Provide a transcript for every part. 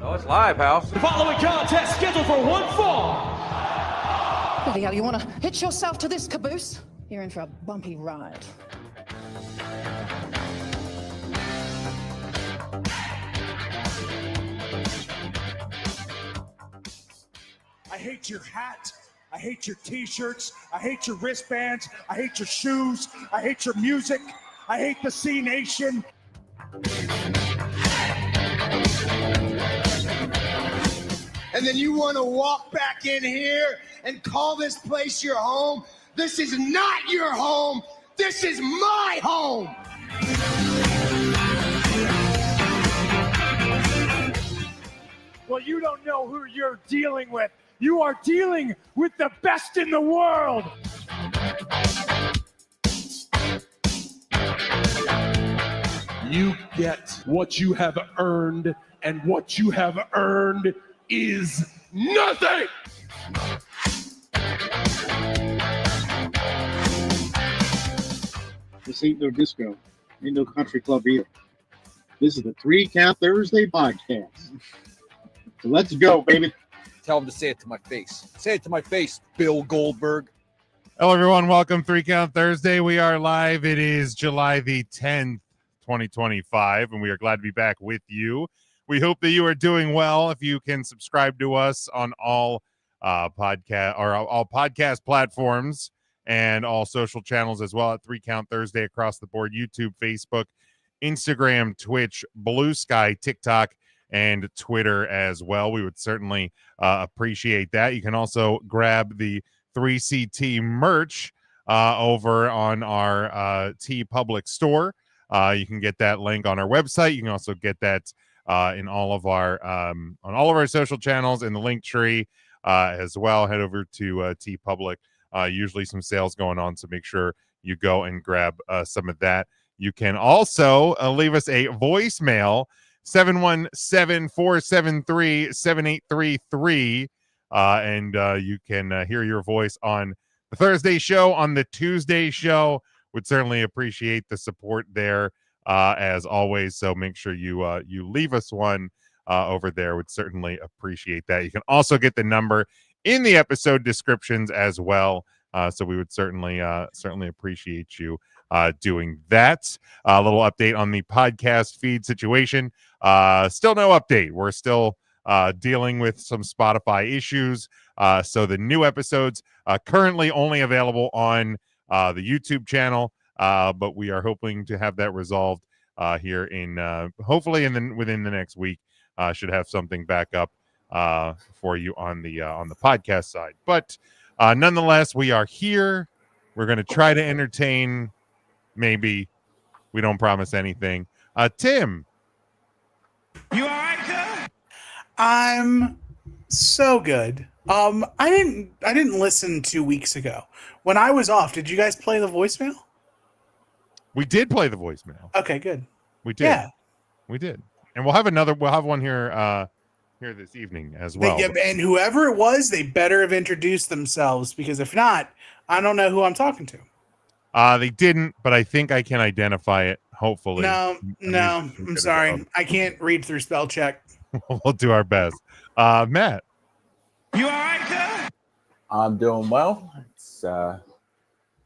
Oh, it's live, House. The following contest scheduled for one fall. Bloody hell, you want to hitch yourself to this caboose? You're in for a bumpy ride. I hate your hat. I hate your t-shirts. I hate your wristbands. I hate your shoes. I hate your music. I hate the C Nation. And then you want to walk back in here and call this place your home? This is not your home. This is my home. Well, you don't know who you're dealing with. You are dealing with the best in the world. You get what you have earned, and what you have earned is nothing. This ain't no disco. Ain't no country club either. This is the 3 Count Thursday podcast. So let's go, baby. Tell him to say it to my face. Say it to my face, Bill Goldberg. Hello, everyone. Welcome 3 Count Thursday. We are live. It is July the 10th, 2025, and we are glad to be back with you. We hope that you are doing well. If you can subscribe to us on all podcast platforms and all social channels as well at 3 Count Thursday across the board: YouTube, Facebook, Instagram, Twitch, Blue Sky, TikTok, and Twitter as well. We would certainly appreciate that. You can also grab the 3CT merch over on our T Public store. You can get that link on our website. You can also get that in all of our on all of our social channels in the link tree as well. Head over to T Public. Usually some sales going on, so make sure you go and grab some of that. You can also leave us a voicemail, 717-473-7833, and you can hear your voice on the Thursday show. On the Tuesday show, would certainly appreciate the support there as always. So make sure you leave us one over there. Would certainly appreciate that. You can also get the number in the episode descriptions as well. So we would certainly appreciate you doing that. A little update on the podcast feed situation. Still no update. We're still dealing with some Spotify issues. So the new episodes currently only available on the YouTube channel, but we are hoping to have that resolved here in hopefully within the next week. Should have something back up for you on the podcast side. But nonetheless, we are here. We're going to try to entertain. Maybe. We don't promise anything. Tim, You all right, sir? I'm so good. I didn't listen 2 weeks ago. When I was off, did you guys play the voicemail? we did play the voicemail. Okay, good. We did. Yeah. We did. And we'll have one here here this evening as well. And whoever it was, they better have introduced themselves, because if not, I don't know who I'm talking to. They didn't, but I think I can identify it, hopefully. No, I'm sorry. I can't read through spell check. We'll do our best. Matt. You all right, sir? I'm doing well. It's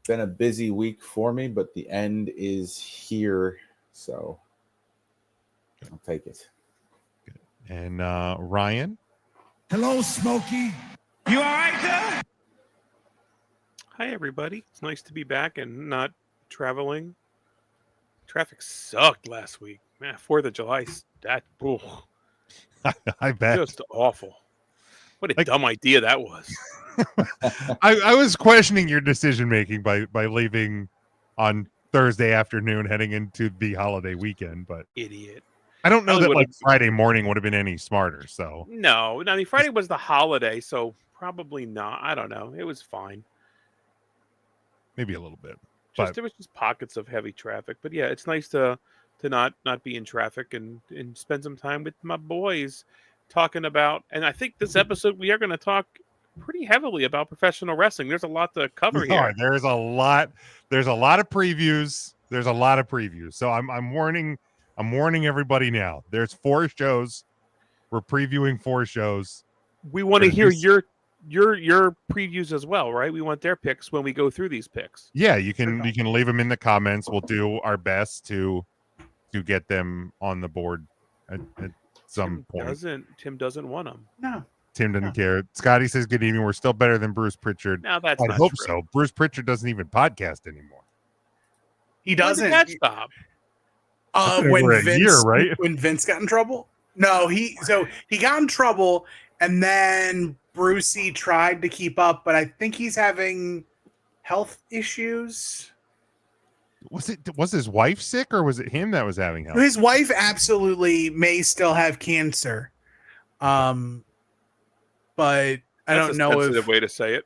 been a busy week for me, but the end is here, so I'll take it. Good. And Ryan. Hello, Smokey. You all right, sir? Hi, everybody. It's nice to be back and not traveling. Traffic sucked last week. Man, 4th of July, I bet. Just awful. What a dumb idea that was. I was questioning your decision making by leaving on Thursday afternoon heading into the holiday weekend, but Idiot. I don't know that Friday morning would have been any smarter. So No, I mean Friday was the holiday, so probably not. I don't know. It was fine. Maybe a little bit. There was just pockets of heavy traffic, but yeah, it's nice to not be in traffic and spend some time with my boys talking about. And I think this episode we are going to talk pretty heavily about professional wrestling. There's a lot to cover here. There's a lot of previews. So I'm warning everybody now. There's 4 shows We're previewing 4 shows. We want to Gonna hear do your previews as well, right? We want their picks when we go through these picks. Yeah, you can leave them in the comments. We'll do our best to get them on the board at some point. Tim doesn't want them. No. Tim doesn't care. Scotty says, good evening. We're still better than Bruce Pritchard. Now that's I not hope true. so. Bruce Pritchard doesn't even podcast anymore. He When doesn't. did that stop? When Over a Vince, year, right? When Vince got in trouble? No, he got in trouble, and then Brucey tried to keep up, but I think he's having health issues. Was his wife sick, or was it him that was having health? His wife absolutely may still have cancer, but I don't know That's a if. way to say it.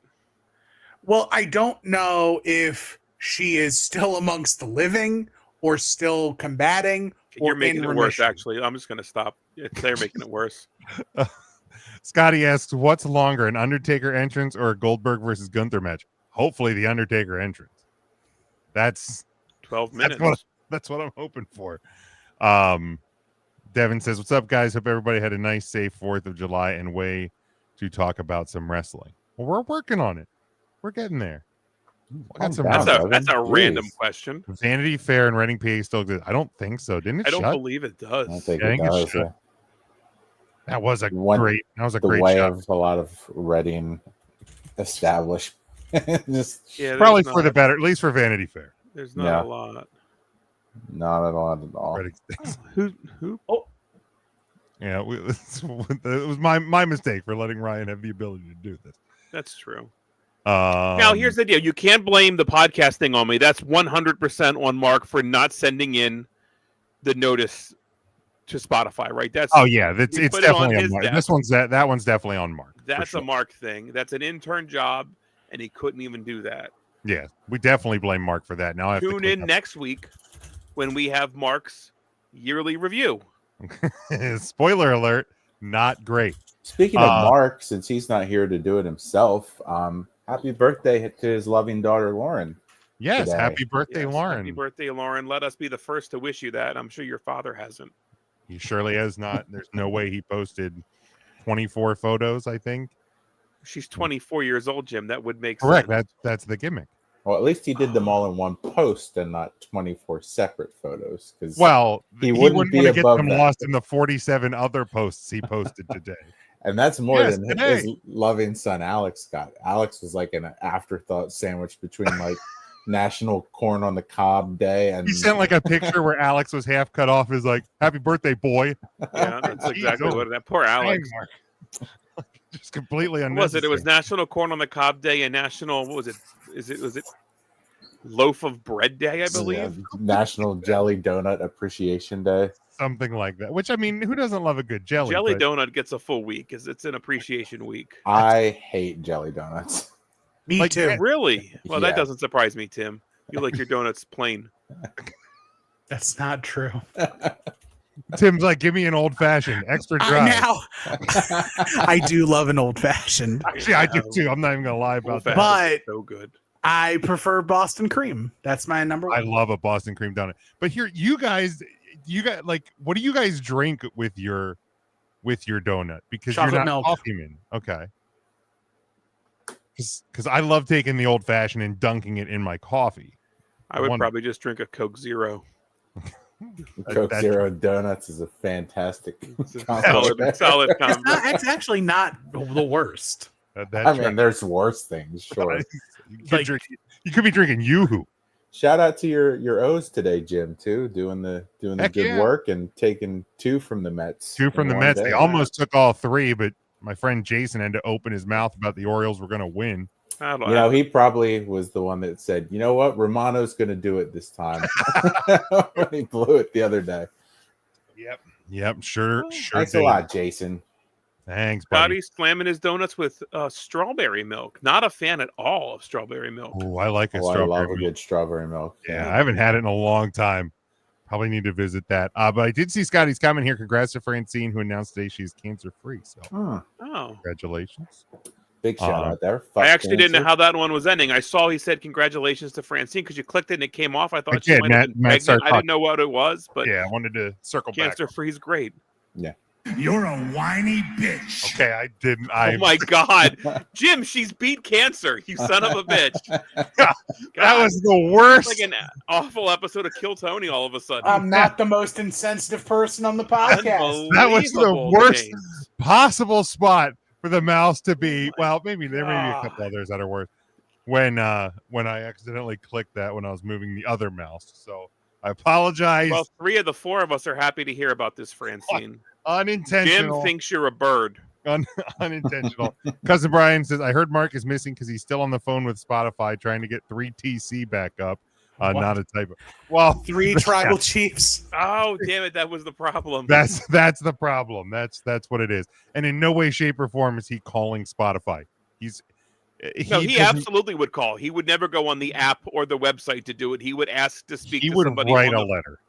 Well, I don't know if she is still amongst the living or still combating. You're or making in it worse, remission. actually. I'm just going to stop. They're making it worse. Scotty asks, what's longer, an Undertaker entrance or a Goldberg versus Gunther match? Hopefully the Undertaker entrance. That's 12 minutes. That's what I'm hoping for. Devin says, what's up, guys? Hope everybody had a nice, safe 4th of July and way to talk about some wrestling. Well, we're working on it. We're getting there. That's a random question. Vanity Fair and Reading PA still exists. I don't think so. Didn't it? I don't shut? believe it does. I don't think I it think it does. should. That was a The great way show. of a lot of Reading established. Just Yeah, Probably there's for the not- better, at least for Vanity Fair. There's not Yeah. a lot. not a lot at all. Reading stinks. Who? Oh, Yeah, it was my mistake for letting Ryan have the ability to do this. That's true. Now Now, here's the deal. You can't blame the podcast thing on me. That's 100% on Mark for not sending in the notice to Spotify, right? That's Oh yeah, it's he put it on definitely on his Mark. desk. This one's that one's definitely on Mark. for That's sure. a Mark thing. That's an intern job, and he couldn't even do that. Yeah, we definitely blame Mark for that. Now I have to Tune clean in up. next week when we have Mark's yearly review. Spoiler alert, not great. Speaking of Mark, since he's not here to do it himself, happy birthday to his loving daughter Lauren. Yes, today. happy birthday, Yes, Lauren. Happy birthday, Lauren. Let us be the first to wish you that. I'm sure your father hasn't. He surely has not. There's no way he posted 24 photos, I think. She's 24 years old, Jim. That would make Correct. sense. That's the gimmick. Well, at least he did them all in one post and not 24 separate photos. Because Well, he he wouldn't be want to get above them that. lost in the 47 other posts he posted today. And that's more Yes, than today. his loving son Alex got. Alex was like an afterthought sandwich between like National Corn on the Cob Day and He sent like a picture where Alex was half cut off. Is like, "Happy birthday, boy!" Yeah, that's exactly Jeez, what that poor Alex. Dang, Mark. Just completely What unnecessary. was it? It was National Corn on the Cob Day and National. What was it? Was it Loaf of Bread Day? I believe. National Jelly Donut Appreciation Day. something like that. Which I mean, who doesn't love a good jelly? Jelly but- donut gets a full week because it's an appreciation week. I hate jelly donuts. me Like, too. Really? Well, Yeah. that doesn't surprise me, Tim. You like your donuts plain. That's not true. Tim's like, give me an old fashioned, extra dry. Now, I do love an old fashioned, Actually, I do too. I'm not even gonna lie about that. Old-fashioned is but so good. I prefer Boston cream. That's my number I one. love a Boston cream donut. But here, you guys like, what do you guys drink with your donut? Because Chocolate you're not milk. coffee man. Okay. Because I love taking the old fashioned and dunking it in my coffee. I would Wonderful. probably just drink a Coke Zero. Coke That- Zero Donuts is a fantastic Solid, solid combo. It's actually not the worst. That I mean, there's worse things, sure. you could, like- you could be drinking Yoo-hoo. Shout out to your O's today, Jim, too, doing the Heck good yeah. work and taking 2 from the Mets. 2 from in the one Mets. day. They almost took all 3, but my friend Jason had to open his mouth about the Orioles were going to win. That'll You know, happen. he probably was the one that said, "You know what, Romano's going to do it this time." When he blew it the other day. Yep, sure Thanks did. a lot, Jason. Thanks, buddy. Scotty's slamming his donuts with strawberry milk. Not a fan at all of strawberry milk. Oh, I like a Oh, I love strawberry a milk. good strawberry milk. Yeah, I haven't had it in a long time. Probably need to visit that. But I did see Scotty's comment here. Congrats to Francine, who announced today she's cancer-free. So Huh. Oh, congratulations. Big shout out there. I actually didn't know cancer. how that one was ending. I saw he said congratulations to Francine because you clicked it and it came off. I thought did. she might have Matt been pregnant. started I didn't know what it was, but Yeah, I wanted to circle back. cancer free is great. You're a whiny bitch. Okay, I didn't. Oh my God, Jim, she's beat cancer. You son of a bitch. That was the worst. Like an awful episode of Kill Tony. All of a sudden, I'm not the most insensitive person on the podcast. That was the Unbelievable, worst James. possible spot for the mouse to be. Well, maybe there may be a couple God. others that are worse. When I accidentally clicked that when I was moving the other mouse, so I apologize. Well, 3 of the 4 of us are happy to hear about this, Francine. Unintentional. Jim thinks you're a bird. Unintentional. Cousin Brian says, I heard Mark is missing because he's still on the phone with Spotify trying to get 3TC back up. Not a typo. Well, 3 tribal chiefs. Oh, damn it. That was the problem. That's the problem. That's what it is. And in no way, shape, or form is he calling Spotify. He absolutely would call. He would never go on the app or the website to do it. He would ask to speak to somebody. He would write a letter.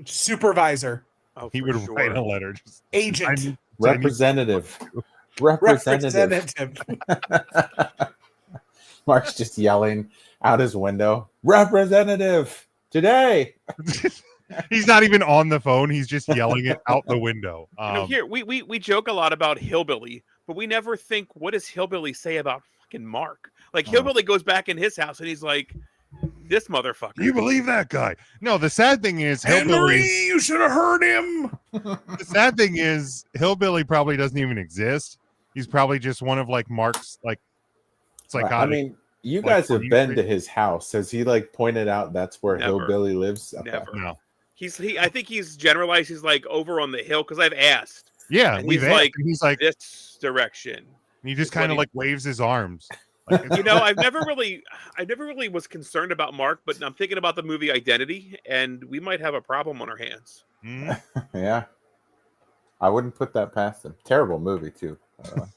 Supervisor. Oh, he would write a letter. Just, Agent. Representative. Mark's just yelling out his window. Representative today. He's not even on the phone. He's just yelling it out the window. Here we joke a lot about Hillbilly, but we never think, what does Hillbilly say about fucking Mark? Like Hillbilly goes back in his house and he's like, this motherfucker. You believe that guy? No, the sad thing is Henry, you should have heard him. The sad thing is Hillbilly probably doesn't even exist. He's probably just one of like Mark's like psychotic. I mean, you guys have been to his house. Has he like pointed out that's where Hillbilly lives? Okay. Never. No. I think he's generalized. He's like over on the hill because I've asked. Yeah, and we've he's like this direction. He just kind of like waves his arms. Like, I never really was concerned about Mark, but I'm thinking about the movie Identity, and we might have a problem on our hands. Yeah, I wouldn't put that past him. Terrible movie too.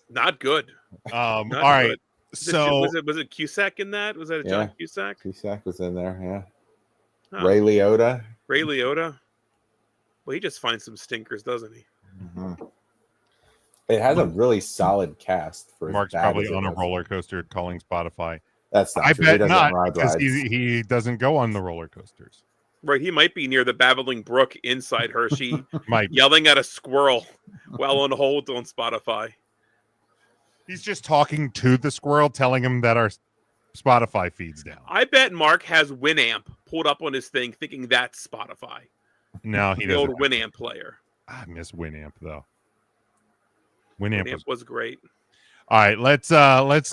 Not good. All right. Good. So was it Cusack in that? Was that a John Cusack? Cusack was in there. Yeah. Huh. Ray Liotta. Well, he just finds some stinkers, doesn't he? Mm-hmm. It has a really solid cast. For Mark's probably on a roller coaster calling Spotify. That's not I true. bet not because he doesn't go on the roller coasters. Right, he might be near the babbling brook inside Hershey, might yelling at a squirrel while on hold on Spotify. He's just talking to the squirrel, telling him that our Spotify feed's down. I bet Mark has Winamp pulled up on his thing, thinking that's Spotify. No, he the doesn't. old Winamp player. I miss Winamp though. Winamp was great. All right, let's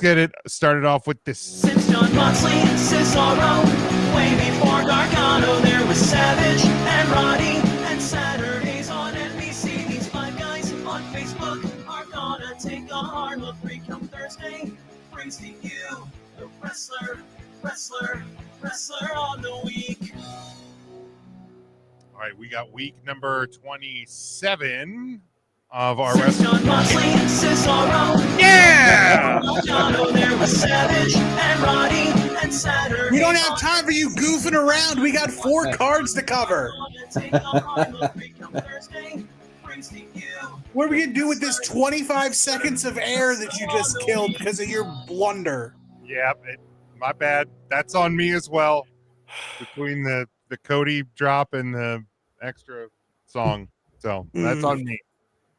get it started off with this. Since John Moxley and Cesaro, way before Gargano, there was Savage and Roddy, and Saturdays on NBC. These 5 guys on Facebook are gonna take a hard look. Come Thursday brings to you the wrestler on the week. All right, we got week number 27 of our wrestling. John Moxley and Cesaro. Yeah! There was Savage and Roddy and Saturday. We don't have time for you goofing around. We got 4 cards to cover. What are we going to do with this 25 seconds of air that you just killed because of your blunder? Yeah, my bad. That's on me as well. Between the Cody drop and the extra song. So that's on me.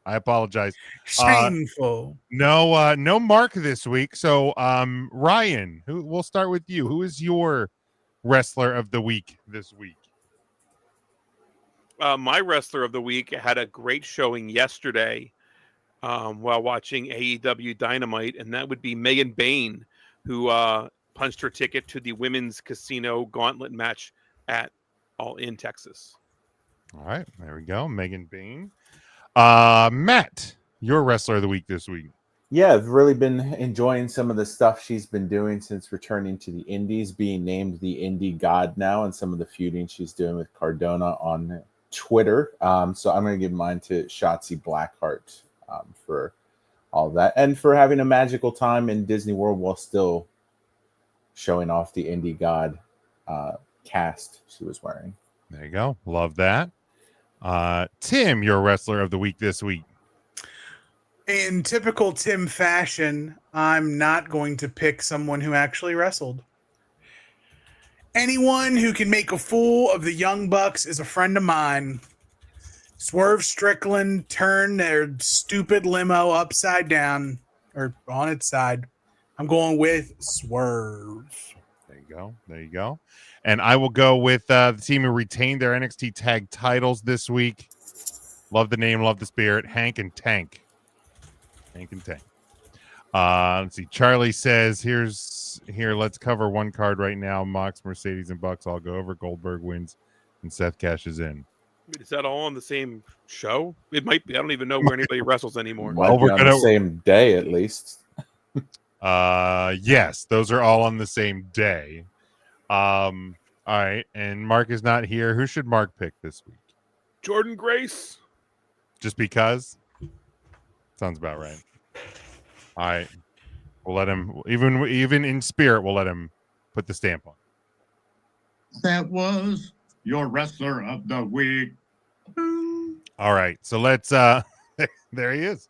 I apologize. Shameful. No Mark this week. So Ryan, we'll start with you. Who is your wrestler of the week this week? My wrestler of the week had a great showing yesterday while watching AEW Dynamite, and that would be Megan Bain, who punched her ticket to the women's casino gauntlet match at All In, Texas. All right, there we go. Megan Bain. Matt, your wrestler of the week this week. Yeah, I've really been enjoying some of the stuff she's been doing since returning to the Indies, being named the Indie God now, and some of the feuding she's doing with Cardona on Twitter. So I'm going to give mine to Shotzi Blackheart for all of that, and for having a magical time in Disney World while still showing off the Indie God cast she was wearing. There you go. Love that. Tim, your wrestler of the week this week. In typical Tim fashion, I'm not going to pick someone who actually wrestled. Anyone who can make a fool of the Young Bucks is a friend of mine. Swerve Strickland turned their stupid limo upside down or on its side. I'm going with Swerve. There you go. There you go. And I will go with the team who retained their NXT tag titles this week. Love the name, love the spirit. Hank and Tank. Hank and Tank. Let's see. Charlie says, here, let's cover one card right now. Mox, Mercedes, and Bucks all go over. Goldberg wins, and Seth cashes in. Is that all on the same show? It might be. I don't even know where anybody wrestles anymore. Well, we're on the same day at least. Yes, those are all on the same day. All right, and Mark is not here. Who should Mark pick this week? Jordan Grace. Just because? Sounds about right. All right, we'll let him. Even in spirit, we'll let him put the stamp on. That was your wrestler of the week. All right, so let's there he is.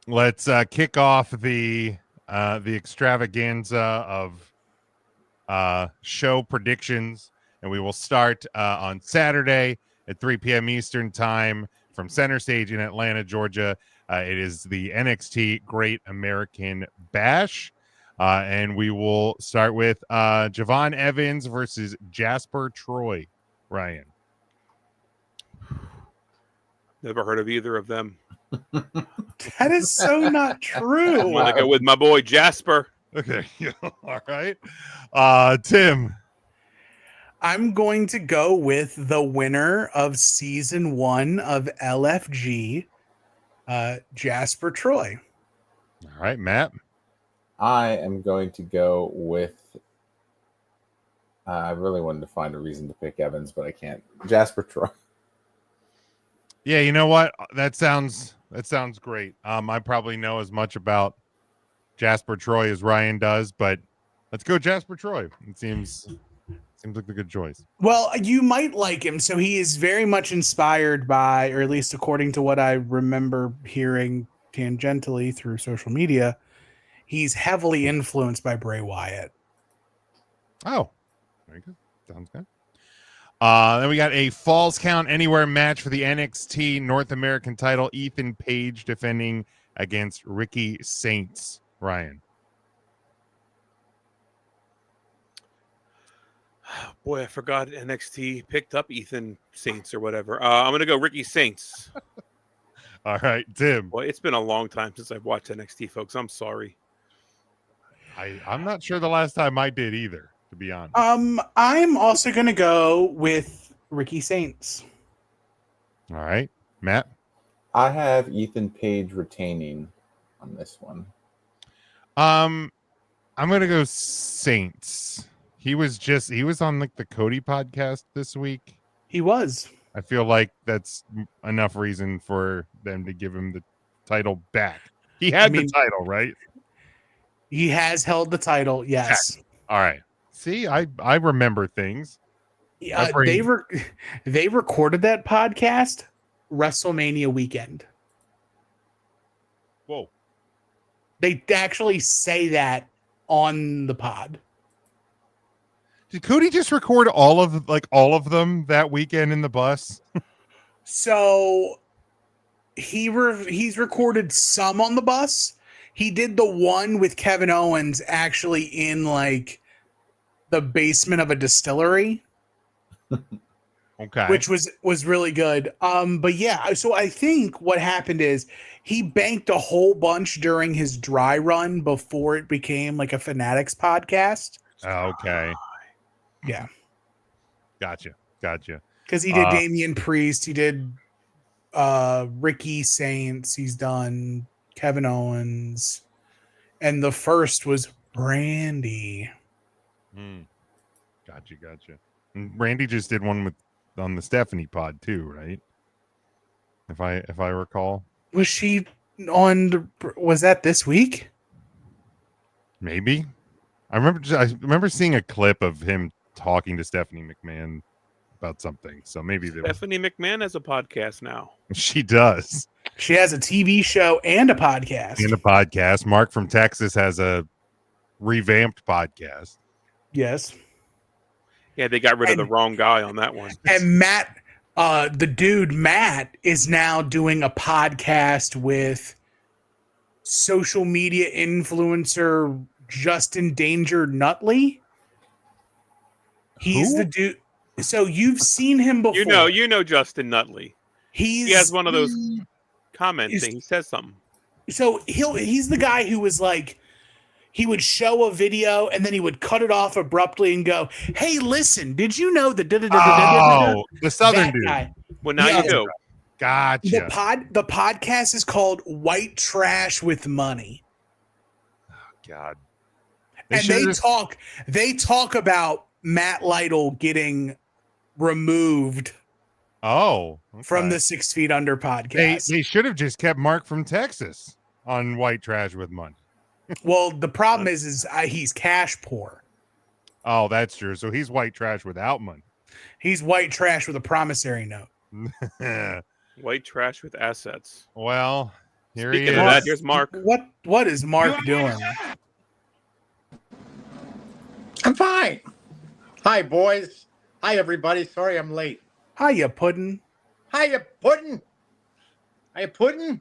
Let's kick off the extravaganza of show predictions, and we will start on Saturday at 3 p.m. Eastern time from Center Stage in Atlanta, Georgia. It is the NXT Great American Bash. And we will start with Javon Evans versus Jasper Troy. Ryan. Never heard of either of them. That is so not true. I'm going to go with my boy Jasper. Okay. All right. Tim. I'm going to go with the winner of season 1 of LFG, Jasper Troy. All right, Matt. I am going to go with. I really wanted to find a reason to pick Evans, but I can't. Jasper Troy. Yeah, you know what? That sounds great. I probably know as much about Jasper Troy as Ryan does, but let's go Jasper Troy. It seems like a good choice. Well, you might like him. So he is very much inspired by, or at least according to what I remember hearing tangentially through social media, he's heavily influenced by Bray Wyatt. Oh, very good. Sounds good. Then we got a Falls Count Anywhere match for the NXT North American title. Ethan Page defending against Ricky Saints. Ryan. Boy, I forgot NXT picked up Ethan Saints or whatever. I'm going to go Ricky Saints. All right, Tim. Boy, it's been a long time since I've watched NXT, folks. I'm sorry. I'm not sure the last time I did either, to be honest. I'm also going to go with Ricky Saints. All right, Matt. I have Ethan Page retaining on this one. I'm going to go Saints. He was on like the Cody podcast this week. He was. I feel like that's enough reason for them to give him the title back. He had the title, right? He has held the title, yes. All right. See, I remember things. Yeah, they recorded that podcast WrestleMania weekend. Whoa. They actually say that on the pod. Did Cody just record all of them that weekend in the bus? So he's recorded some on the bus. He did the one with Kevin Owens actually in like the basement of a distillery. Okay. Which was really good. But yeah, so I think what happened is he banked a whole bunch during his dry run before it became like a Fanatics podcast. Okay. Yeah. Gotcha. Because he did Damian Priest, he did Ricky Saints, he's done Kevin Owens, and the first was Brandy. Gotcha. And Randy just did one on the Stephanie pod too, right? If I recall. Was she on? Was that this week? Maybe. I remember seeing a clip of him talking to Stephanie McMahon about something. So maybe Stephanie McMahon has a podcast now. She does. She has a TV show and a podcast. Mark from Texas has a revamped podcast. Yes. Yeah, they got rid of the wrong guy on that one. And Matt The dude Matt is now doing a podcast with social media influencer Justin Danger Nutley. He's the dude. So you've seen him before. You know Justin Nutley. He has one of those comments thing. He says something. So he's the guy who was like, he would show a video and then he would cut it off abruptly and go, "Hey, listen, did you know that?" The Southern dude. Guy. Well, now you do. Gotcha. The podcast is called White Trash with Money. God. They talk about Matt Lytle getting removed from the 6 Feet Under podcast. They should have just kept Mark from Texas on White Trash with Money. Well, the problem is he's cash poor. Oh, that's true. So he's white trash without money. He's white trash with a promissory note. White trash with assets. Well, here Speaking he is. of that, here's Mark. What is Mark doing? I'm fine. Hi, boys. Hi, everybody. Sorry I'm late. Hiya, Puddin'. Hiya, Puddin'. Hiya, Puddin'.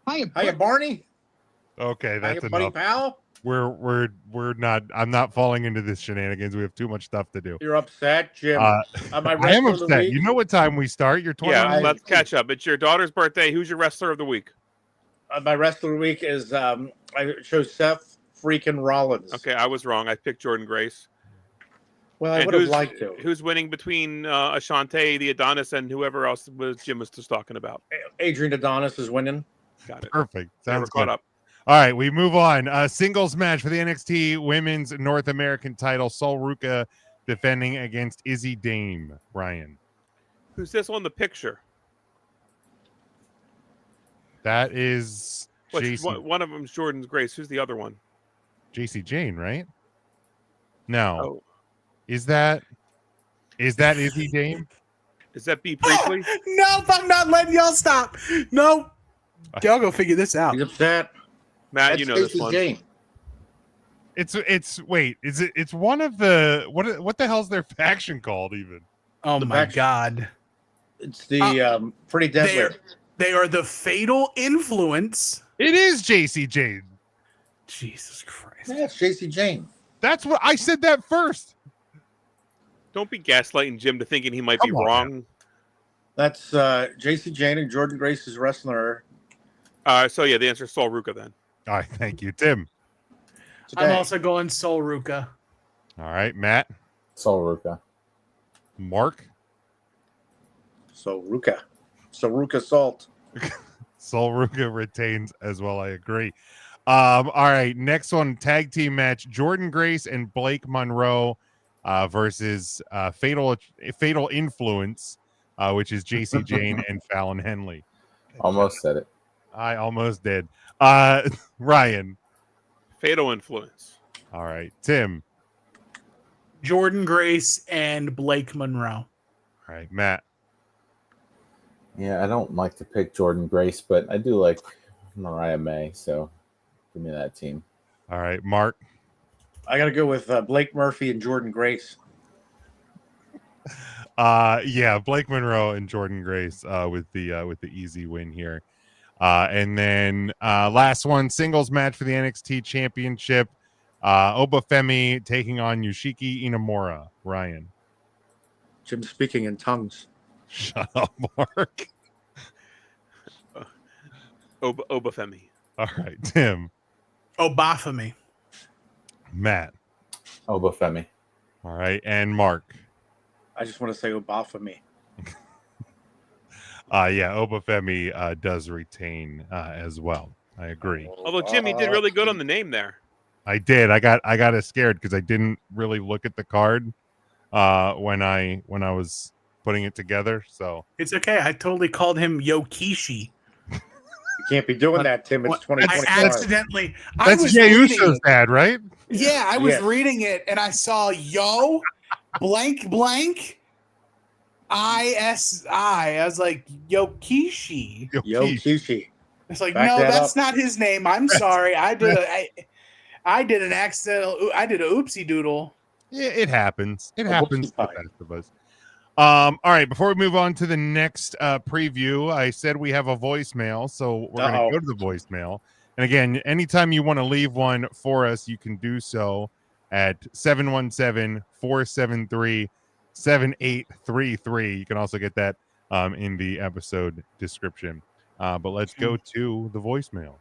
Hiya, Barney. Okay, that's Hiya, buddy, enough. pal. We're not. I'm not falling into this shenanigans. We have too much stuff to do. You're upset, Jim. I My am wrestler of the upset. week? You know what time we start? You're 20 Yeah, let's catch up. It's your daughter's birthday. Who's your wrestler of the week? My wrestler of the week is I chose Seth freaking Rollins. Okay, I was wrong. I picked Jordan Grace. Well, I And would have who's- liked to. Who's winning between Ashante, the Adonis, and whoever else Jim was just talking about? Adrian Adonis is winning. Got it. Perfect. Never Sounds caught good. up. All right, we move on. Singles match for the NXT Women's North American title. Sol Ruka defending against Izzy Dame. Ryan. Who's this on the picture? That is One of them's Jordan Grace. Who's the other one? JC Jane, right? No. Oh. Is that Izzy Dame? Is that B. Priestley? Nope, I'm not letting y'all stop. Nope. Y'all go figure this out. He's upset. Matt, That's you know this Stacey one. Jane. It's one of the what the hell's their faction called even? Oh The my faction. God. It's the Pretty Deadly. They are the Fatal Influence. It is JC Jane. Jesus Christ. Yeah, it's JC Jane. That's what I said that first. Don't be gaslighting Jim to thinking he might be Come on, wrong. That's JC Jane and Jordan Grace is wrestler. So yeah, the answer is Sol Ruka then. All right, thank you, Tim. I'm also going Sol Ruka. All right, Matt. Sol Ruka. Mark. So Ruka Salt. Sol Ruka retains as well. I agree. All right, next one, tag team match: Jordan Grace and Blake Monroe versus Fatal Influence, which is JC Jane and Fallon Henley. Almost said it. I almost did. Ryan. Fatal Influence. All right, Tim. Jordan Grace and Blake Monroe. All right, Matt. Yeah, I don't like to pick Jordan Grace, but I do like Mariah May, so give me that team. All right, Mark. I got to go with Blake Murphy and Jordan Grace. Yeah, Blake Monroe and Jordan Grace with the easy win here. And then last one, singles match for the NXT Championship. Obafemi taking on Yoshiki Inamura. Ryan. Jim speaking in tongues. Shut up, Mark. Obafemi. All right, Tim. Obafemi. Matt. Obafemi. All right, and Mark. I just want to say Obafemi. Yeah, Obafemi does retain as well. I agree. Although Jim, you did really good on the name there. I did. I got scared because I didn't really look at the card when I was putting it together. So It's okay. I totally called him Yokishi. You can't be doing that, Tim. It's I 2025. accidentally. that's Jey Uso's dad, right? Yeah, I was Yes. reading it and I saw yo blank blank ISI. I was like Yokishi. Yo, Kishi. It's like Back no, that that's up. not his name. I'm sorry. I did an accidental. I did a oopsie doodle. Yeah, it happens. It happens to the pie. best of us. All right, before we move on to the next preview, I said we have a voicemail, so we're going to go to the voicemail. And again, anytime you want to leave one for us, you can do so at 717-473-7833. You can also get that in the episode description. But let's go to the voicemail.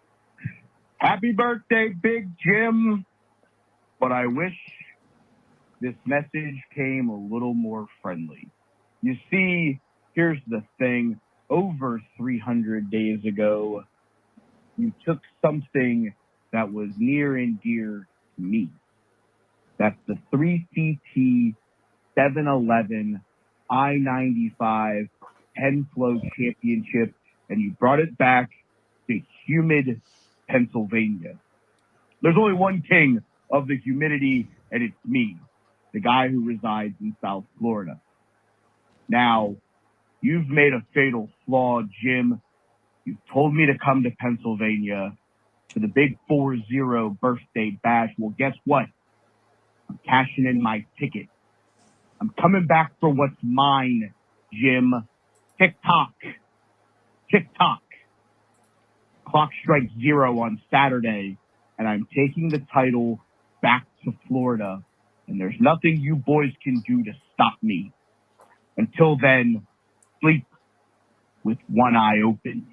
Happy birthday, Big Jim. But I wish this message came a little more friendly. You see, here's the thing. Over 300 days ago, you took something that was near and dear to me. That's the 3CT 711 I-95 10 Flow Championship, and you brought it back to humid Pennsylvania. There's only one king of the humidity, and it's me, the guy who resides in South Florida. Now, you've made a fatal flaw, Jim. You've told me to come to Pennsylvania for the big 4-0 birthday bash. Well, guess what? I'm cashing in my ticket. I'm coming back for what's mine, Jim. Tick-tock. Tick-tock. Clock strikes 0 on Saturday, and I'm taking the title back to Florida, and there's nothing you boys can do to stop me. Until then, sleep with one eye open.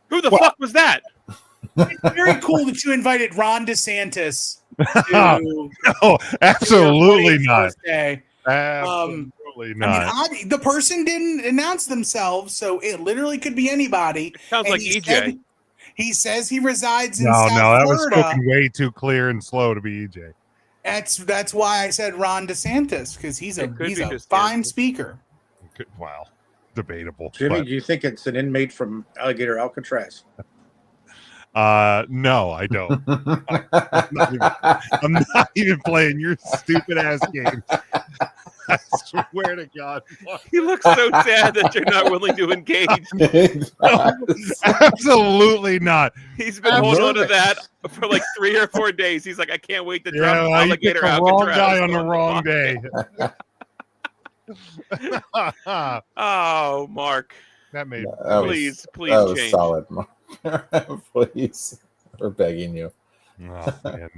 Who the fuck was that? It's very cool that you invited Ron DeSantis to No, absolutely your not. birthday. Absolutely not. I mean, the person didn't announce themselves, so it literally could be anybody. Sounds And like he EJ. said- he says he resides in No, South that was Florida. spoken way too clear and slow to be EJ. That's why I said Ron DeSantis, because he's a It could be DeSantis. fine speaker. Wow, debatable. Jimmy, but, do you think it's an inmate from Alligator Alcatraz? no, I don't. I'm not even playing your stupid ass game. I swear to God. He looks so sad that you're not willing to engage. Absolutely not. He's been holding on to that for like 3 or 4 days. He's like, I can't wait to drop Yeah, well, you Alligator picked the wrong Alcatraz guy on the the wrong podcast. day. Oh, Mark. That made please that was change. solid, Mark. Please, we're begging you. Oh, man.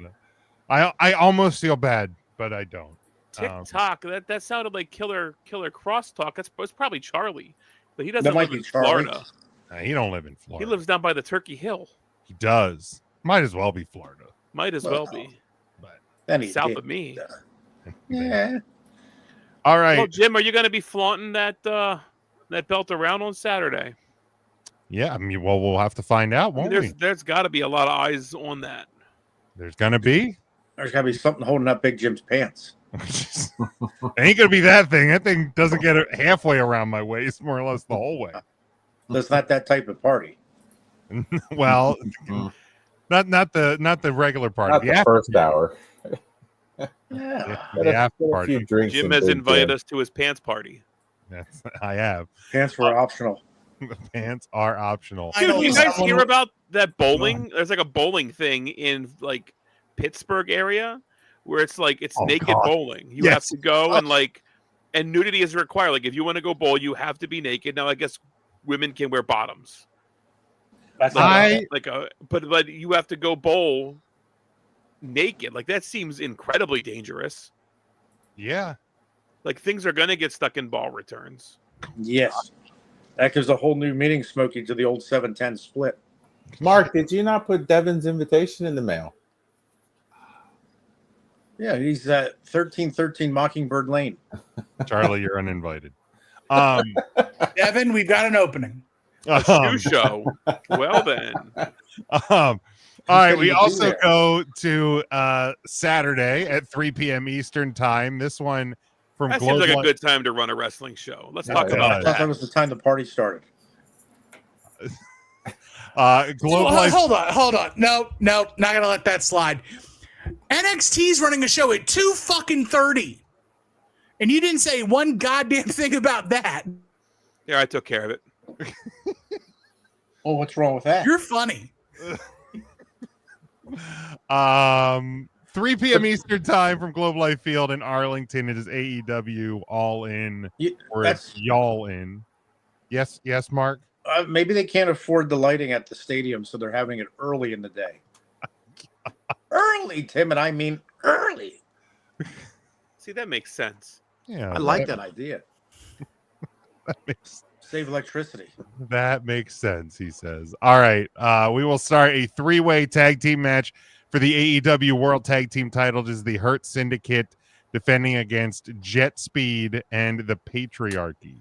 I almost feel bad, but I don't. TikTok. That sounded like killer crosstalk. It's probably Charlie, but he That doesn't might live be in Charlie. Florida. He don't live in He Florida. lives down by the Turkey Hill. He does. Might as well be Florida. Might as well be. Then he South did. of me. Yeah. All right. Well, Jim, are you going to be flaunting that belt around on Saturday? Yeah, I mean, well, we'll have to find out, won't we? There's got to be a lot of eyes on that. There's gonna be. There's got to be something holding up Big Jim's pants. It ain't gonna be that thing. That thing doesn't get it halfway around my waist, more or less the whole way. That's not that type of party. Well, not the regular party. Not the first hour. Yeah. The after party. Jim has invited us to his pants party. Yes, I have. Pants were optional. The pants are optional. Dude, you guys hear about that bowling? There's like a bowling thing in like Pittsburgh area where it's like it's naked God. bowling. You Yes. have to go and nudity is required. Like if you want to go bowl, you have to be naked. Now I guess women can wear bottoms. That's But you have to go bowl naked. Like that seems incredibly dangerous. Yeah. Like things are gonna get stuck in ball returns. Yes. That gives a whole new meaning, Smokey, to the old 7-10 split. Mark, did you not put Devin's invitation in the mail? Yeah, he's at 1313 Mockingbird Lane. Charlie, you're uninvited. Devin, we've got an opening. A shoe show. Well then. All right, we also go to Saturday at 3 p.m. Eastern time. This one from That Globe seems like a Life- good time to run a wrestling show. Let's Yeah, talk it about does. I thought that that. was the time the party started. Globe Life- Hold on. No, not gonna let that slide. NXT's running a show at 2:30, and you didn't say one goddamn thing about that. Yeah, I took care of it. Well, what's wrong with that? You're funny. 3 p.m. Eastern time from Globe Life Field in Arlington. It is AEW All In, or it's Y'all In. Yes, Mark. Maybe they can't afford the lighting at the stadium, so they're having it early in the day. Early, Tim, and I mean early. See, that makes sense. Yeah, I like that idea. That makes Save electricity. That makes sense, he says. All right. We will start a 3-way tag team match for the AEW World Tag Team title. This is the Hurt Syndicate defending against Jet Speed and the Patriarchy.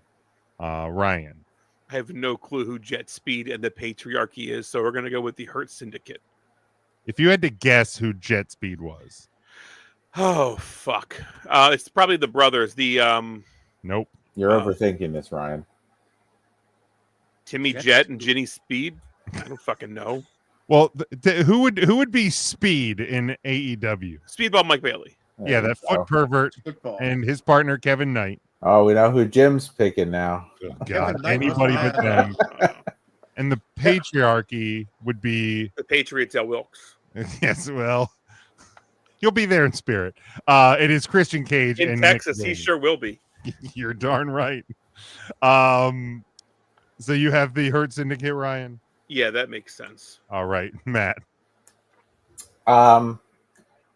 Ryan. I have no clue who Jet Speed and the Patriarchy is, so we're going to go with the Hurt Syndicate. If you had to guess who Jet Speed was. Oh, fuck. It's probably the brothers. Nope. You're overthinking this, Ryan. Timmy Jet and Ginny Speed? I don't fucking know. Well, who would be Speed in AEW? Speedball Mike Bailey. Yeah, that foot pervert and his partner Kevin Knight. Oh, we know who Jim's picking now. Oh, God, anybody but them. And the Patriarchy would be the Patriots at Wilkes. Yes, well, you'll be there in spirit. It is Christian Cage in and Texas. He sure will be. You're darn right. So you have the Hurt Syndicate, Ryan? Yeah, that makes sense. All right, Matt. Well,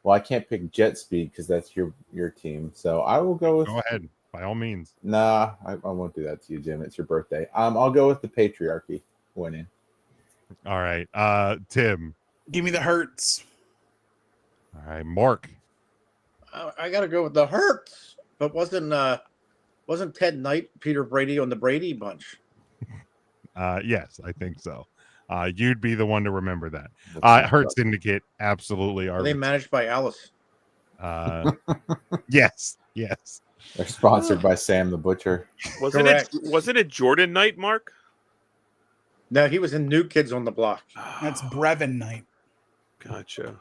I can't pick Jet Speed because that's your team. So I will go with. Go ahead, by all means. Nah, I won't do that to you, Jim. It's your birthday. I'll go with the Patriarchy winning. All right, Tim. Give me the Hurts. All right, Mark. I got to go with the Hurts, but wasn't Ted Knight Peter Brady on the Brady Bunch? Yes, I think so. You'd be the one to remember that. Hurt Syndicate, absolutely. Are they managed by Alice? Yes. They're sponsored by Sam the Butcher. Wasn't it Jordan Knight, Mark? No, he was in New Kids on the Block. That's Brevin Knight. Gotcha.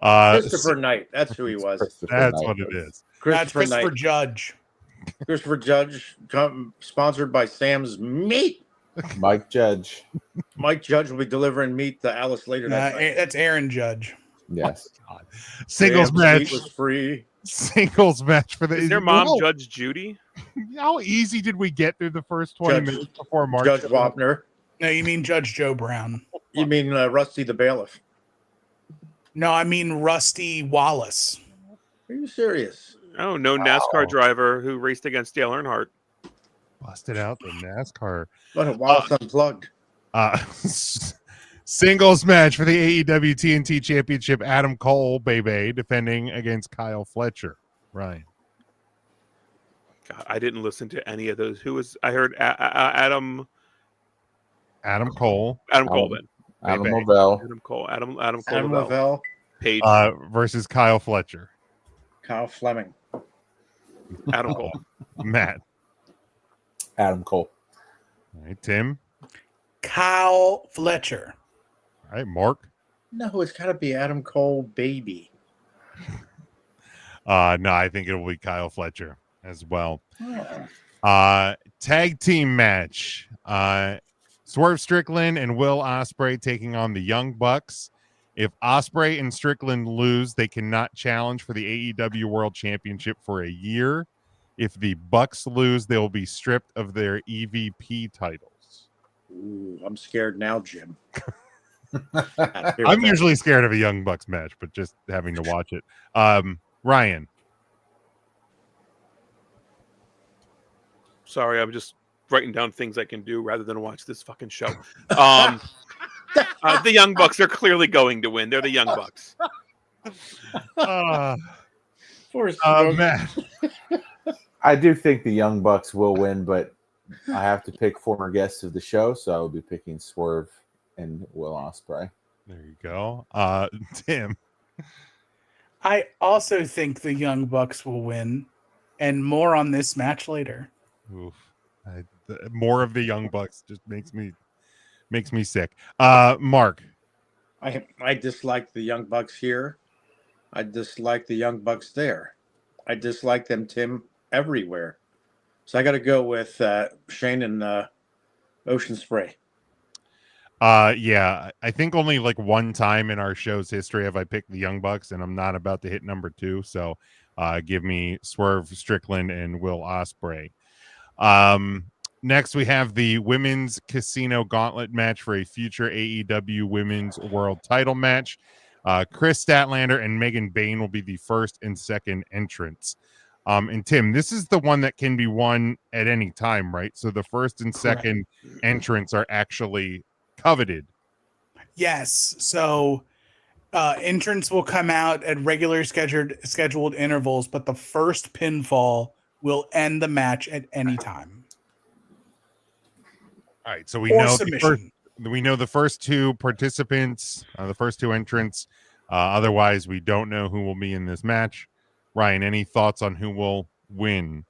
Christopher Knight. That's who he was. That's what it is. That's Christopher Judge. Christopher Judge, sponsored by Sam's Meat. Mike Judge. Mike Judge will be delivering meat to Alice later that night. That's Aaron Judge. Yes. God. Singles match. Was free. Singles match for the. Is their mom Judge Judy? How easy did we get through the first 20 minutes before March? Judge Wapner. No, you mean Judge Joe Brown. You mean Rusty the Bailiff? No, I mean Rusty Wallace. Are you serious? Oh, no NASCAR driver who raced against Dale Earnhardt. Busted out the NASCAR. What a Wallace Unplugged. Singles match for the AEW TNT Championship. Adam Cole, baby, defending against Kyle Fletcher. Ryan. God, I didn't listen to any of those. Who was? I heard Adam Cole. Adam Cole. Then. Adam Lavelle. Adam Cole. Adam Cole. Adam Lavelle. Page. Versus Kyle Fletcher. Kyle Fleming. Adam Cole. Matt. Adam Cole. All right, Tim. Kyle Fletcher. All right, Mark. No, it's got to be Adam Cole, baby. No, I think it will be Kyle Fletcher as well. Oh. Tag team match. Swerve Strickland and Will Ospreay taking on the Young Bucks. If Ospreay and Strickland lose, they cannot challenge for the AEW World Championship for a year. If the Bucks lose, they will be stripped of their EVP titles. Ooh, I'm scared now, Jim. I'm usually scared of a Young Bucks match, but just having to watch it. Ryan. Sorry, I'm just writing down things I can do rather than watch this fucking show. The Young Bucks are clearly going to win. They're the Young Bucks. Matt. I do think the Young Bucks will win, but I have to pick former guests of the show, so I will be picking Swerve and Will Ospreay. There you go. Tim. I also think the Young Bucks will win, and more on this match later. Oof. More of the Young Bucks just makes me sick. Mark. I dislike the Young Bucks here. I dislike the Young Bucks there. I dislike them, Tim, everywhere. So I got to go with Shane and Ocean Spray. Yeah, I think only like one time in our show's history have I picked the Young Bucks, and I'm not about to hit number 2. So, give me Swerve Strickland and Will Ospreay. Next, we have the Women's Casino Gauntlet match for a future AEW Women's World Title match. Chris Statlander and Megan Bayne will be the first and second entrants. And Tim, this is the one that can be won at any time, right? So the first and second entrants are actually coveted. Yes. So entrants will come out at regular scheduled intervals, but the first pinfall will end the match at any time. All right, so we know the first two participants, the first two entrants. Otherwise, we don't know who will be in this match. Ryan, any thoughts on who will win?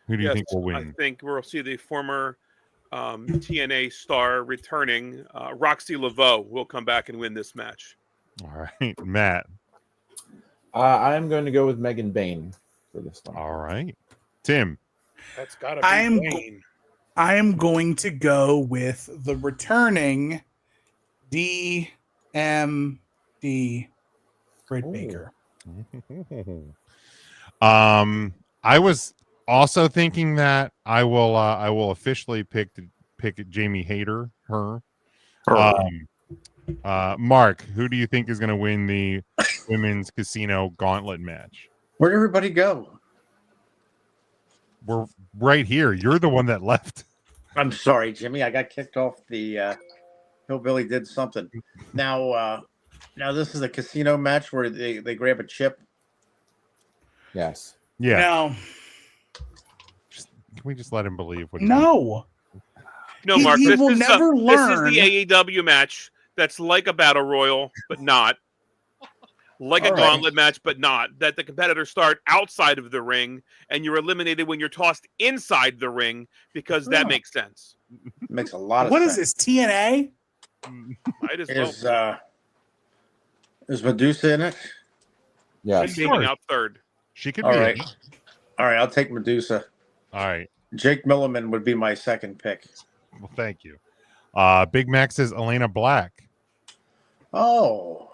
Who do you think will win? I think we'll see the former TNA star returning. Roxy Laveau will come back and win this match. All right, Matt. I'm going to go with Megan Bayne for this one. All right, Tim. That's gotta be Bayne. I am going to go with the returning DMD Britt Baker. I was also thinking that I will officially pick Jamie Hayter. Mark, who do you think is going to win the Women's Casino Gauntlet match? Where'd everybody go? We're right here. You're the one that left. I'm sorry, Jimmy. I got kicked off the Hillbilly did something. Now this is a casino match where they grab a chip. Yes. Yeah. No. Can we just let him believe? No. No, Mark. He This will is never learn. This is the AEW match that's like a battle royal, but not. Like a gauntlet match, but not. That the competitors start outside of the ring, and you're eliminated when you're tossed inside the ring, because that makes sense. Makes a lot of What sense. is this, TNA? Might as well. Is Medusa in it? Yeah. She's coming out third. She could All be. right. All right, I'll take Medusa. All right. Jake Milliman would be my second pick. Well, thank you. Big Mac says Elena Black. Oh.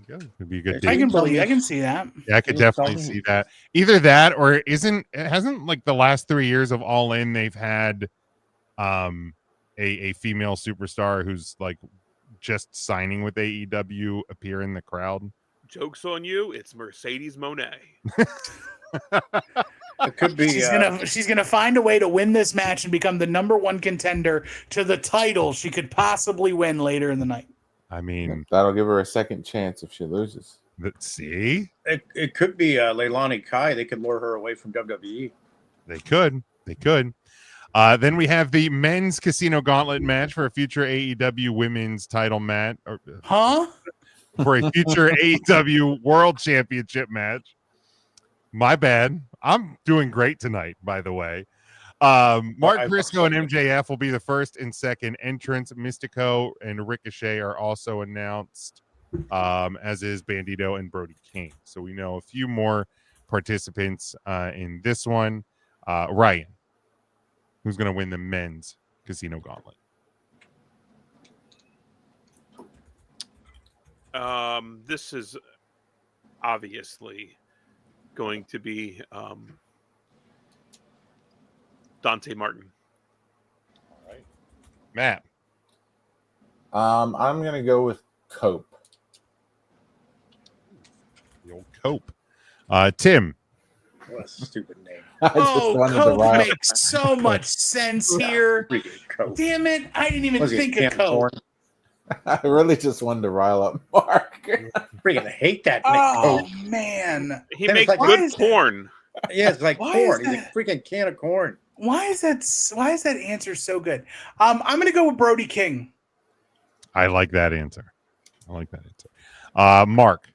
Could be a good I date. can see that. Yeah, I could definitely see that. Either that or hasn't like the last 3 years of All In, they've had a female superstar who's like just signing with AEW appear in the crowd. Joke's on you. It's Mercedes Moné. It could be. She's gonna find a way to win this match and become the number one contender to the title she could possibly win later in the night. I mean, that'll give her a second chance if she loses. Let's see. It could be Leilani Kai. They could lure her away from WWE. They could. Then we have the men's casino gauntlet match for a future AEW women's title match. For a future AEW World Championship match. My bad. I'm doing great tonight, by the way. Mark Briscoe and MJF will be the first and second entrants. Mystico and Ricochet are also announced, as is Bandito and Brody King. So we know a few more participants in this one. Ryan, who's going to win the men's casino gauntlet? This is obviously going to be Dante Martin. All right. Matt. I'm going to go with Cope. The old Cope. Tim. What a stupid name. Cope makes so much sense here. Damn it. I didn't even think of Cope. I really just wanted to rile up Mark. Freaking hate that. Oh, man. He makes good corn. Yeah, it's like corn. He's a freaking can of corn. Why is that answer so good? I'm going to go with Brody King. I like that answer. Mark.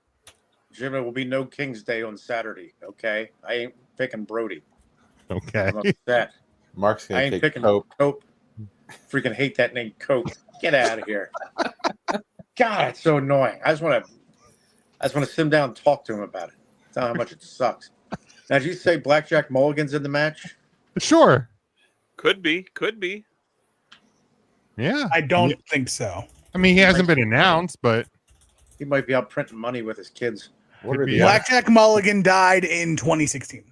Jim, it will be no King's Day on Saturday, okay? I ain't picking Brody. Okay. I'm upset. Mark's I going ain't to take picking Cope. Freaking hate that name, Cope. Get out of here. God, it's so annoying. I just want to sit him down and talk to him about it. Tell him how much it sucks. Now, did you say Blackjack Mulligan's in the match? Sure. Could be. Yeah. I don't think so. I mean, he hasn't been announced, but he might be out printing money with his kids. What are the Blackjack Mulligan died in 2016.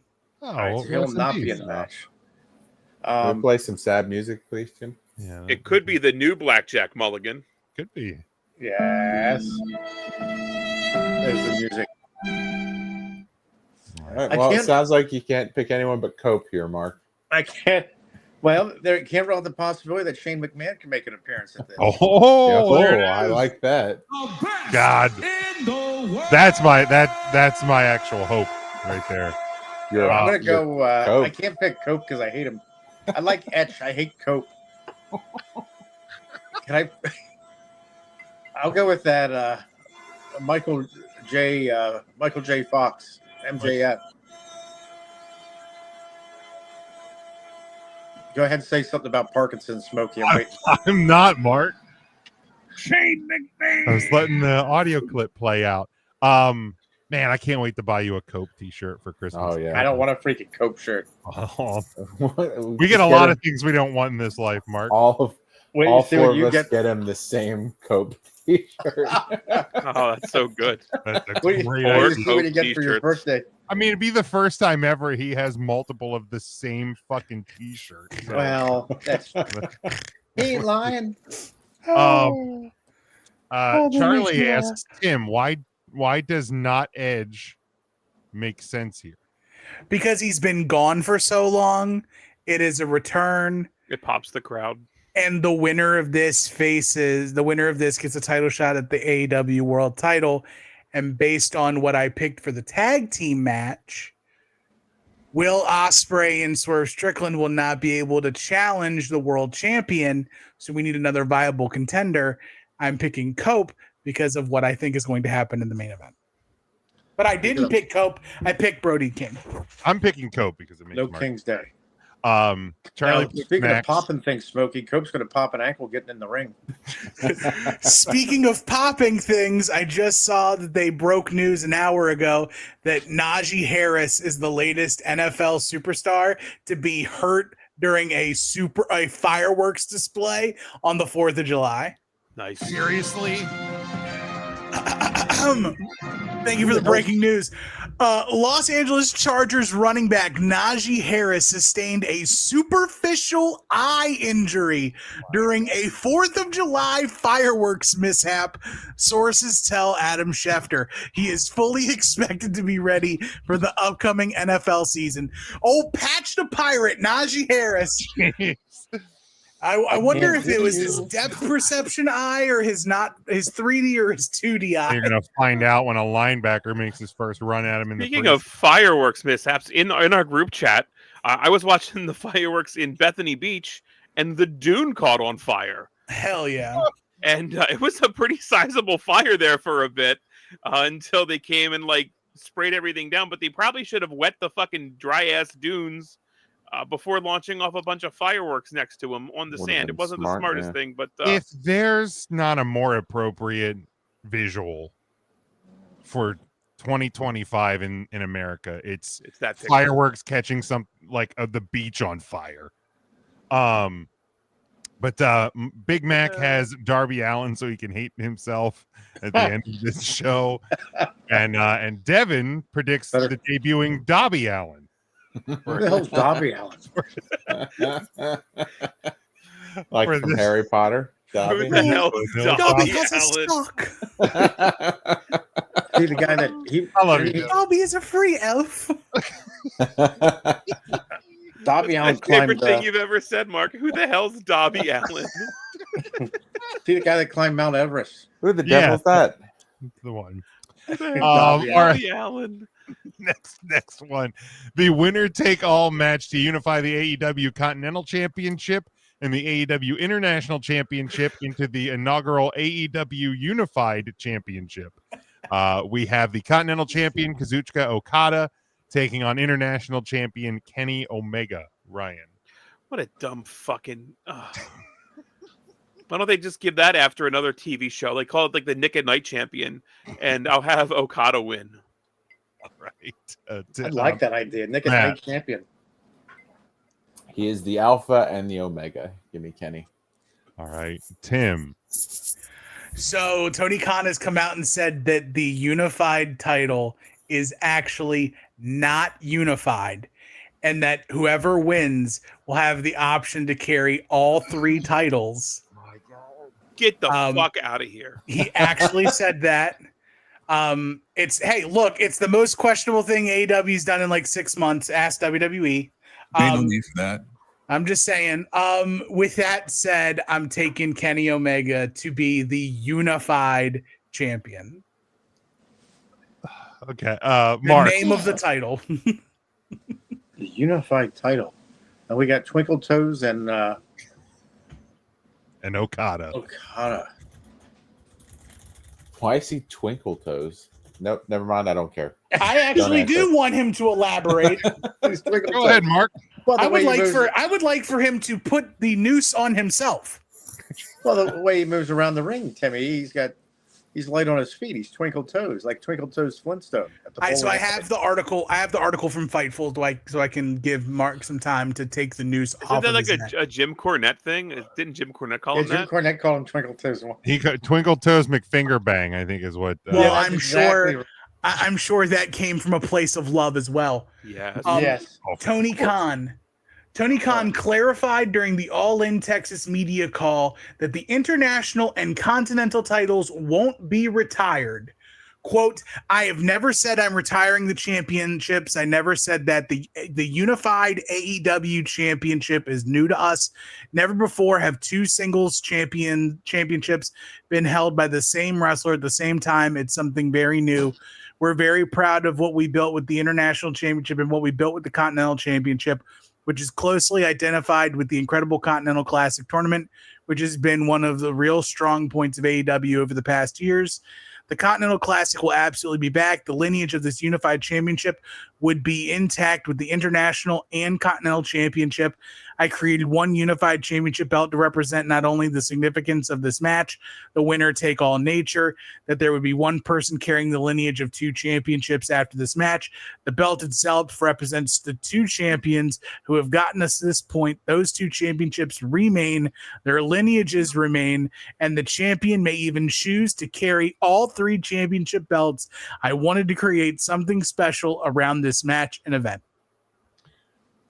Oh, All right, so he'll rest in not be peace. in the match. Can we play some sad music, please, Jim? Yeah. It could be the new Blackjack Mulligan. Could be. Yes. There's the music. All right. I Well, it can't- sounds like you can't pick anyone but Cope here, Mark. I can't. Well, there can't rule out the possibility that Shane McMahon can make an appearance at this. Oh, there it I is. like that. God, that's my actual hope right there. You're I'm gonna go. Cope. I can't pick Cope because I hate him. I like Etch. I hate Cope. Can I? I'll go with that. Michael J. Fox, MJF. Go ahead and say something about Parkinson's, Smokey. I'm waiting. I'm not, Mark. Shane McMahon. I was letting the audio clip play out. Man, I can't wait to buy you a Cope T-shirt for Christmas. Oh yeah. I don't want a freaking Cope shirt. Oh, We we get just a lot him- of things we don't want in this life, Mark. all Wait, all see four what of you us get. get him the same Cope T-shirt. Oh, that's so good. That's a What do you, great what do you idea. see what you get for your T-shirts. birthday? I mean, it'd be the first time ever he has multiple of the same fucking T-shirt. So, Well, that's he ain't lying. Um, that Charlie makes me asks Tim, why does not Edge make sense here? Because he's been gone for so long. It is a return. It pops the crowd. And the winner of this gets a title shot at the AEW World Title. And based on what I picked for the tag team match, Will Ospreay and Swerve Strickland will not be able to challenge the world champion. So we need another viable contender. I'm picking Cope because of what I think is going to happen in the main event. But I didn't pick Cope. I picked Brody King. I'm picking Cope because it makes No Mark. King's Day. Charlie. Now, speaking Max, of popping things, Smokey, Cope's going to pop an ankle getting in the ring. Speaking of popping things, I just saw that they broke news an hour ago that Najee Harris is the latest NFL superstar to be hurt during a fireworks display on the 4th of July. Nice. Seriously? Thank you for the breaking news. Los Angeles Chargers running back Najee Harris sustained a superficial eye injury during a 4th of July fireworks mishap, sources tell Adam Schefter. He is fully expected to be ready for the upcoming NFL season. Oh, patch the pirate, Najee Harris. I wonder if it was his depth perception eye or his 3D or his 2D eye. You're gonna find out when a linebacker makes his first run at him in Speaking the of fireworks mishaps, in our group chat, I was watching the fireworks in Bethany Beach, and the dune caught on fire. Hell yeah. And it was a pretty sizable fire there for a bit until they came and sprayed everything down. But they probably should have wet the fucking dry ass dunes before launching off a bunch of fireworks next to them on the Would've sand. been It wasn't smart, the smartest yeah. thing, but if there's not a more appropriate visual for 2025 in America, it's that picture. fireworks catching some the beach on fire. But Big Mac has Darby Allin so he can hate himself at the end of this show, and Devin predicts the debuting Darby Allin. Who the hell's Darby Allin? Like For from this- Harry Potter. Dobby. Who the hell Dobby is has a Darby Allin? stock. See the guy that he. I love you. Dobby is a free elf. Darby Allin My favorite climbed. thing you've ever said, Mark. Who the hell's Darby Allin? See the guy that climbed Mount Everest. Who the devil's that? The one. Darby All right. Darby Allin. Next one. The winner take all match to unify the AEW Continental Championship and the AEW International Championship into the inaugural AEW Unified Championship. We have the Continental Champion Kazuchika Okada taking on International Champion Kenny Omega. Ryan. What a dumb fucking. Why don't they just give that after another TV show? Like call it the Nick at Night Champion, and I'll have Okada win. All right. I like that idea. Nick at Night champion. He is the Alpha and the Omega. Give me Kenny. All right, Tim. So Tony Khan has come out and said that the unified title is actually not unified, and that whoever wins will have the option to carry all 3 titles. Get the fuck out of here. He actually said that. It's the most questionable thing AEW's done in like 6 months. Ask WWE. No need for that. I'm just saying. With that said, I'm taking Kenny Omega to be the unified champion. Okay. The Mark. name of the title. The unified title. And we got Twinkle Toes and Okada. Okada. Why is he Twinkle Toes? Nope, never mind. I don't care. I actually Don't do answer. want him to elaborate. Go ahead, Mark. Well, I would like for him to put the noose on himself. Well, the way he moves around the ring, Timmy, he's light on his feet. He's Twinkle Toes, like Twinkle Toes Flintstone. So I have the article. I have the article from Fightful, so I can give Mark some time to take the noose Isn't off that of like his neck. a Jim Cornette thing? Didn't Jim Cornette call him Jim that? Cornette called him Twinkle Toes. Twinkle Toes McFinger Bang, I think is what. Well, that's exactly I'm sure that came from a place of love as well. Yes. Yes. Tony Khan. Tony Khan clarified during the All In Texas media call that the international and continental titles won't be retired. Quote, I have never said I'm retiring the championships. I never said that. The unified AEW championship is new to us. Never before have 2 singles championships been held by the same wrestler at the same time. It's something very new. We're very proud of what we built with the international championship and what we built with the continental championship, which is closely identified with the incredible Continental Classic tournament, which has been one of the real strong points of AEW over the past years. The Continental Classic will absolutely be back. The lineage of this unified championship would be intact with the international and continental championship. I created one unified championship belt to represent not only the significance of this match, the winner take all nature, that there would be one person carrying the lineage of 2 championships after this match. The belt itself represents the 2 champions who have gotten us to this point. Those 2 championships remain, their lineages remain, and the champion may even choose to carry all 3 championship belts. I wanted to create something special around this match and event.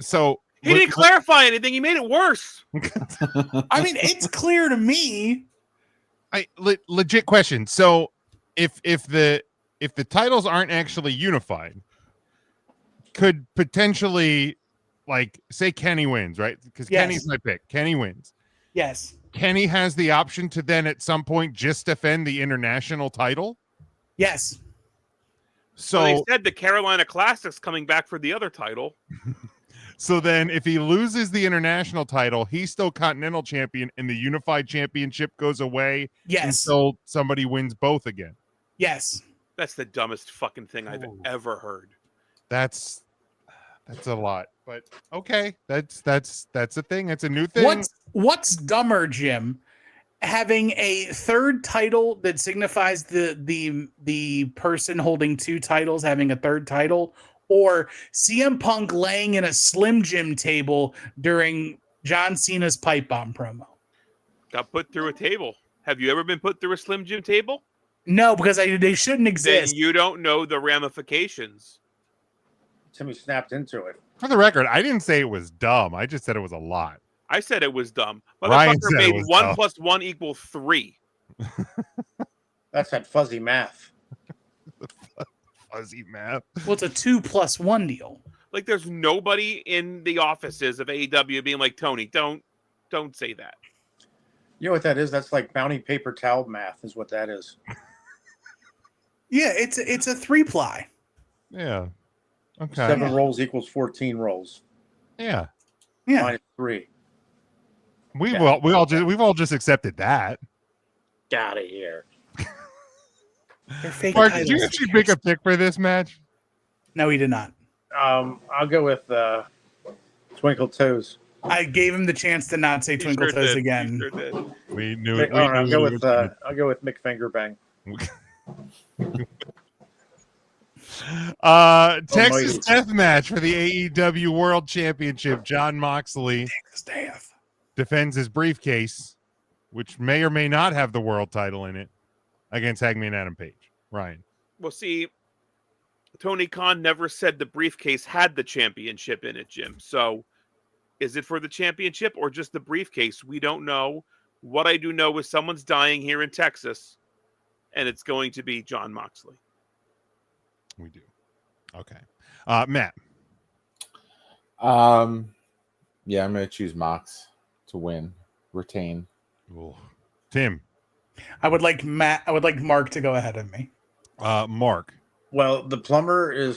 So he didn't clarify anything. He made it worse. I mean, it's clear to me. Legit question. So if the titles aren't actually unified, could potentially, like, say Kenny wins, right? Because Yes. Kenny's my pick. Kenny wins. Yes. Kenny has the option to then at some point just defend the international title. Yes. So Well, they said the Carolina Classic's coming back for the other title. So then if he loses the international title, he's still continental champion and the unified championship goes away until somebody wins both again. Yes. That's the dumbest fucking thing I've ever heard. That's a lot. But okay, that's a thing. It's a new thing. What's dumber, Jim? Having a third title that signifies the person holding 2 titles having a third title, or CM Punk laying in a Slim Jim table during John Cena's pipe bomb promo? Got put through a table. Have you ever been put through a Slim Jim table? No, because they shouldn't exist. Then you don't know the ramifications. Timmy snapped into it. For the record, I didn't say it was dumb. I just said it was a lot. I said it was dumb. Ryan Motherfucker said it made was 1 dumb. + 1 = 3. That's that fuzzy math. Fuzzy math. Well, it's a 2 + 1 deal. Like, there's nobody in the offices of AEW being like, Tony, don't say that. You know what that is? That's like bounty paper towel math is what that is. Yeah, it's a 3-ply. Yeah. Okay. 7 rolls equals 14 rolls. Yeah. Yeah. Minus 3. We've all just accepted that. Get out of here. They're fake Mark, titles. did you actually pick a pick for this match? No, he did not. I'll go with Twinkle Toes. I gave him the chance to not say Twinkle Toes again. Sure did. We knew it. I'll go with Mick Fingerbang. Texas Death Match for the AEW World Championship. John Moxley defends his briefcase which may or may not have the world title in it, against Hangman Adam Page. Ryan. Well, see, Tony Khan never said the briefcase had the championship in it, Jim. So is it for the championship or just the briefcase? We don't know. What I do know is someone's dying here in Texas, and it's going to be Jon Moxley. We do. Okay. Matt. Yeah, I'm going to choose Mox to win, retain. Ooh. Tim. I would like Mark to go ahead of me. Mark. Well, the plumber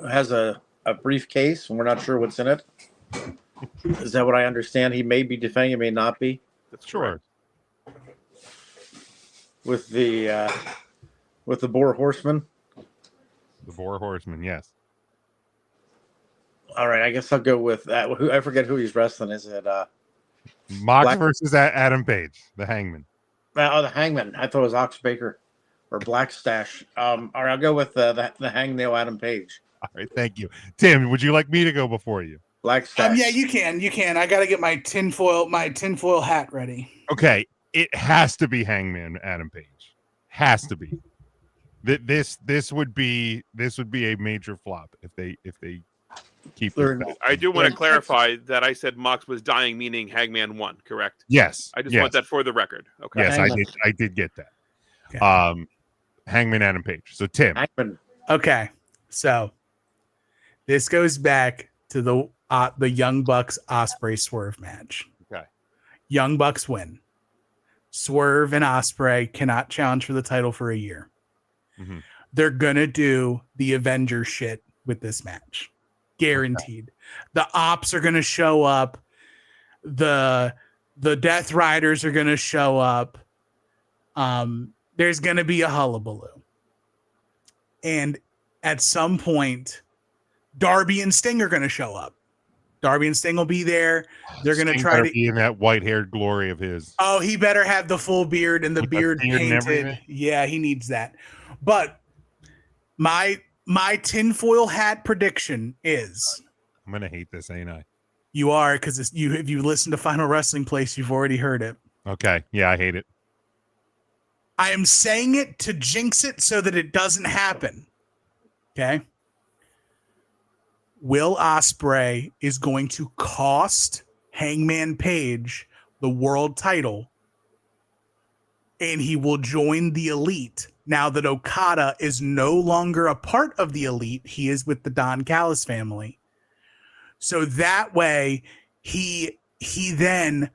has a briefcase, and we're not sure what's in it. Is that what I understand? He may be defending, it may not be. That's sure. With the Boar Horseman. The Boar Horseman, yes. All right, I guess I'll go with that. I forget who he's wrestling. Is it Mox versus Adam Page, the Hangman? The Hangman. I thought it was Ox Baker or Black Stash. All right, I'll go with the Hangnail Adam Page. All right, thank you. Tim, would you like me to go before you? Black Stash. Yeah, you can. I got to get my tinfoil hat ready. Okay, it has to be Hangman Adam Page. Has to be. This would be a major flop if they keep this back. I do want to clarify that I said Mox was dying, meaning Hangman won, correct? Yes. I just want that for the record. Okay. Yes, I did get that. Okay. Hangman Adam Page. So Tim. Hangman. Okay. So this goes back to the Young Bucks Ospreay Swerve match. Okay. Young Bucks win. Swerve and Ospreay cannot challenge for the title for a year. Mm-hmm. They're gonna do the Avengers shit with this match. Guaranteed. The Ops are gonna show up. The Death Riders are gonna show up. There's gonna be a hullabaloo. And at some point, Darby and Sting are gonna show up. Darby and Sting will be there. They're going to try to be in that white-haired glory of his. Oh, he better have the full beard and the With beard the beard and painted. everything? Yeah, he needs that. But my tinfoil hat prediction is I'm going to hate this, ain't I? you are because if you listen to Final Wrestling Place, you've already heard it. Okay. Yeah, I hate it. I am saying it to jinx it so that it doesn't happen. Okay. Will Ospreay is going to cost Hangman Page the world title, and he will join the Elite now that Okada is no longer a part of the Elite. He is with the Don Callis family. So that way he then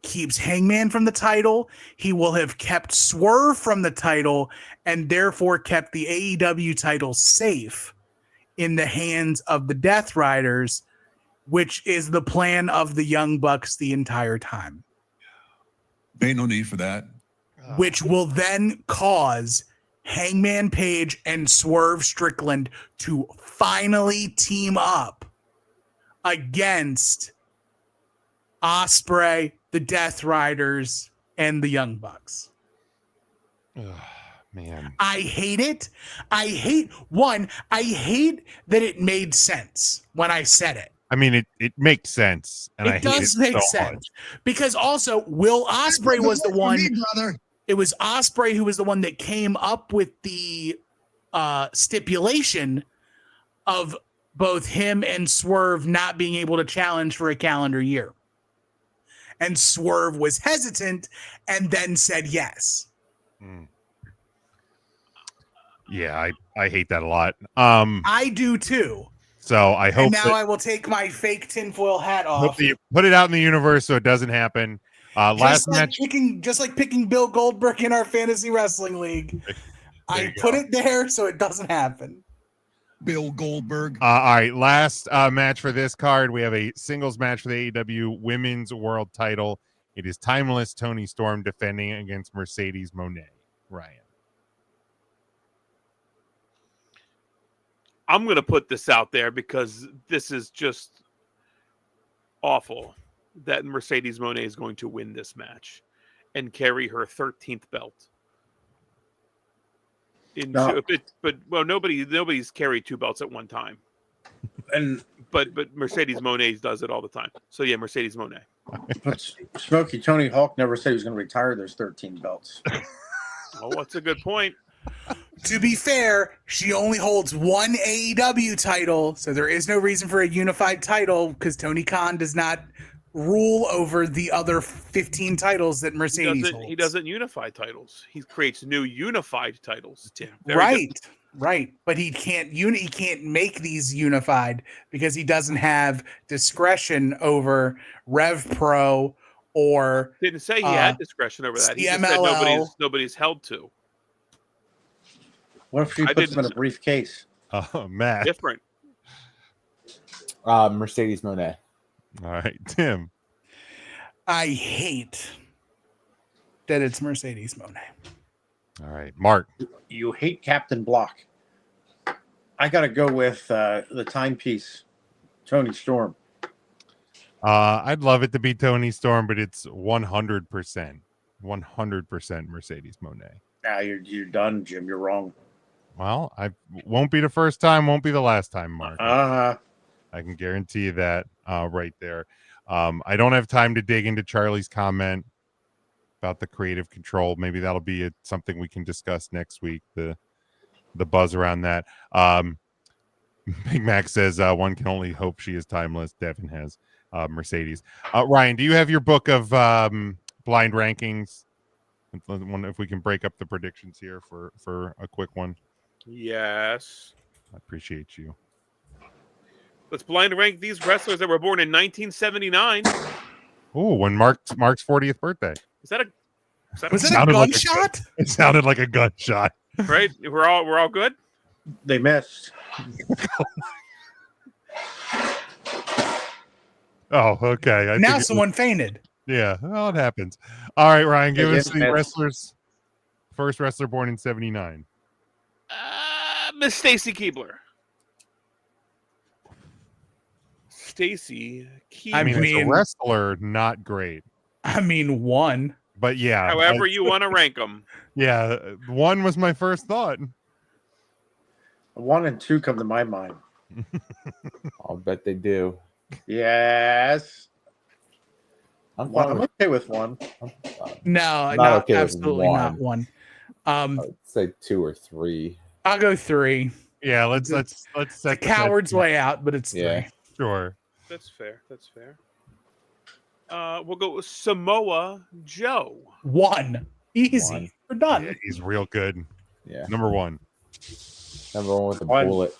keeps Hangman from the title. He will have kept Swerve from the title and therefore kept the AEW title safe in the hands of the Death Riders, which is the plan of the Young Bucks the entire time. Ain't no need for that. Which will then cause Hangman Page and Swerve Strickland to finally team up against Ospreay, the Death Riders, and the Young Bucks. Man. I hate it. I hate that it made sense when I said it. I mean, it makes sense. And It does make sense. Because also, Will Ospreay was the one. It was Ospreay who was the one that came up with the stipulation of both him and Swerve not being able to challenge for a calendar year. And Swerve was hesitant and then said yes. Yeah, I hate that a lot. I do too. So I hope And now I will take my fake tinfoil hat off. hope that you put it out in the universe so it doesn't happen. Last match. Just like picking Bill Goldberg in our fantasy wrestling league. I put it there so it doesn't happen. Bill Goldberg. All right, last match for this card. We have a singles match for the AEW Women's World Title. It is Timeless Toni Storm defending against Mercedes Moné. Ryan. I'm going to put this out there because this is just awful that Mercedes Moné is going to win this match and carry her 13th belt. Nobody's carried two belts at one time. But Mercedes Moné does it all the time. So yeah, Mercedes Moné. But Smokey Tony Hawk never said he was going to retire those 13 belts. Oh, that's a good point. To be fair, she only holds one AEW title, so there is no reason for a unified title because Tony Khan does not rule over the other 15 titles that Mercedes holds. He doesn't unify titles. He creates new unified titles, Tim. Right. But he can't make these unified because he doesn't have discretion over Rev Pro or Didn't say he had discretion over that. He just said nobody's held to. What if she puts him in a briefcase? Oh, Matt. Different. Mercedes Moné. All right, Tim. I hate that it's Mercedes Moné. All right, Mark. You hate Captain Block. I got to go with the timepiece, Tony Storm. I'd love it to be Tony Storm, but it's 100%. 100% Mercedes Moné. Now you're done, Jim. You're wrong. Well, I won't be the first time, won't be the last time, Mark. Uh-huh. I can guarantee you that right there. I don't have time to dig into Charlie's comment about the creative control. Maybe that'll be something we can discuss next week, the buzz around that. Big Mac says one can only hope she is timeless. Devin has Mercedes. Ryan, do you have your book of blind rankings? If we can break up the predictions here for a quick one. Yes. I appreciate you. Let's blind rank these wrestlers that were born in 1979. Oh, when Mark's 40th birthday. Was that a gunshot? It sounded like a gunshot. Right? We're all good? They missed. Oh, okay. Now someone fainted. Yeah, well, it happens. All right, Ryan, give us the missed. wrestlers. First wrestler born in 79. Miss Stacy Keibler. Stacy Keibler. I mean, as a wrestler, not great. I mean, one. But yeah. However you want to rank them. Yeah, one was my first thought. 1 and 2 come to my mind. I'll bet they do. Yes. I'm I'm okay with 1. No, Not okay with absolutely one. not 1. I'd say 2 or 3. I'll go 3. Yeah, let's set the coward's way out, but it's 3. Yeah. Sure. That's fair. We'll go with Samoa Joe. 1. Easy. We're done. Yeah, he's real good. Yeah. Number 1. Number 1 with the 1. bullet.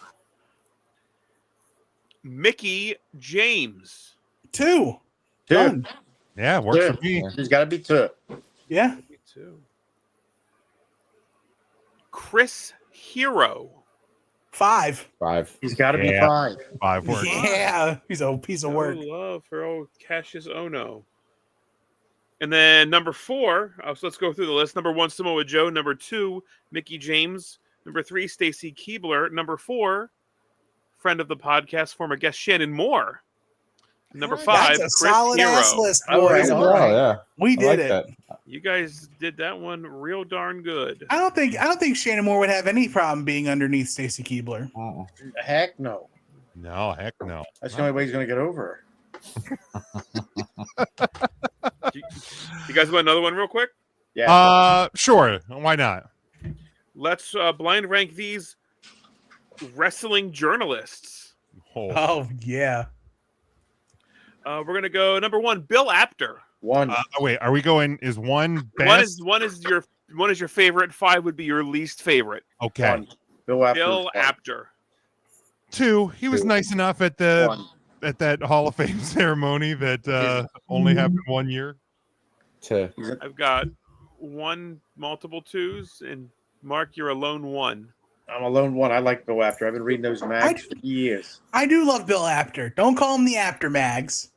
Mickey James. 2. 2. Done. Yeah, works for me. He's got to be 2. Yeah. 2. Chris Hero. 5. 5. He's got to be 5. 5 works. Yeah. He's a piece of work. Love for old Cassius Ono. And then number 4, so let's go through the list. Number 1, Samoa Joe. Number 2, Mickey James. Number 3, Stacy Keibler. Number 4, friend of the podcast, former guest Shannon Moore. Number 5, That's a Chris solid Hero. ass list, All boys. right, all right. Yeah. We I did like it. that. You guys did that one real darn good. I don't think Shannon Moore would have any problem being underneath Stacy Keibler. Heck no. No, heck no. That's the only way he's going to get over her. You guys want another one real quick? Yeah. Sure. Why not? Let's blind rank these wrestling journalists. Oh yeah. We're gonna go number 1, Bill Apter. 1. Wait, are we going? Is 1 best? One is your favorite. 5 would be your least favorite. Okay. 1. Bill Apter. Bill Apter. 2. He was nice enough at that Hall of Fame ceremony that only happened 1 year. 2. I've got 1, multiple 2s, and Mark, you're a lone 1. I'm a lone 1. I like Bill Apter. I've been reading those mags for years. I do love Bill Apter. Don't call him the Apter Mags.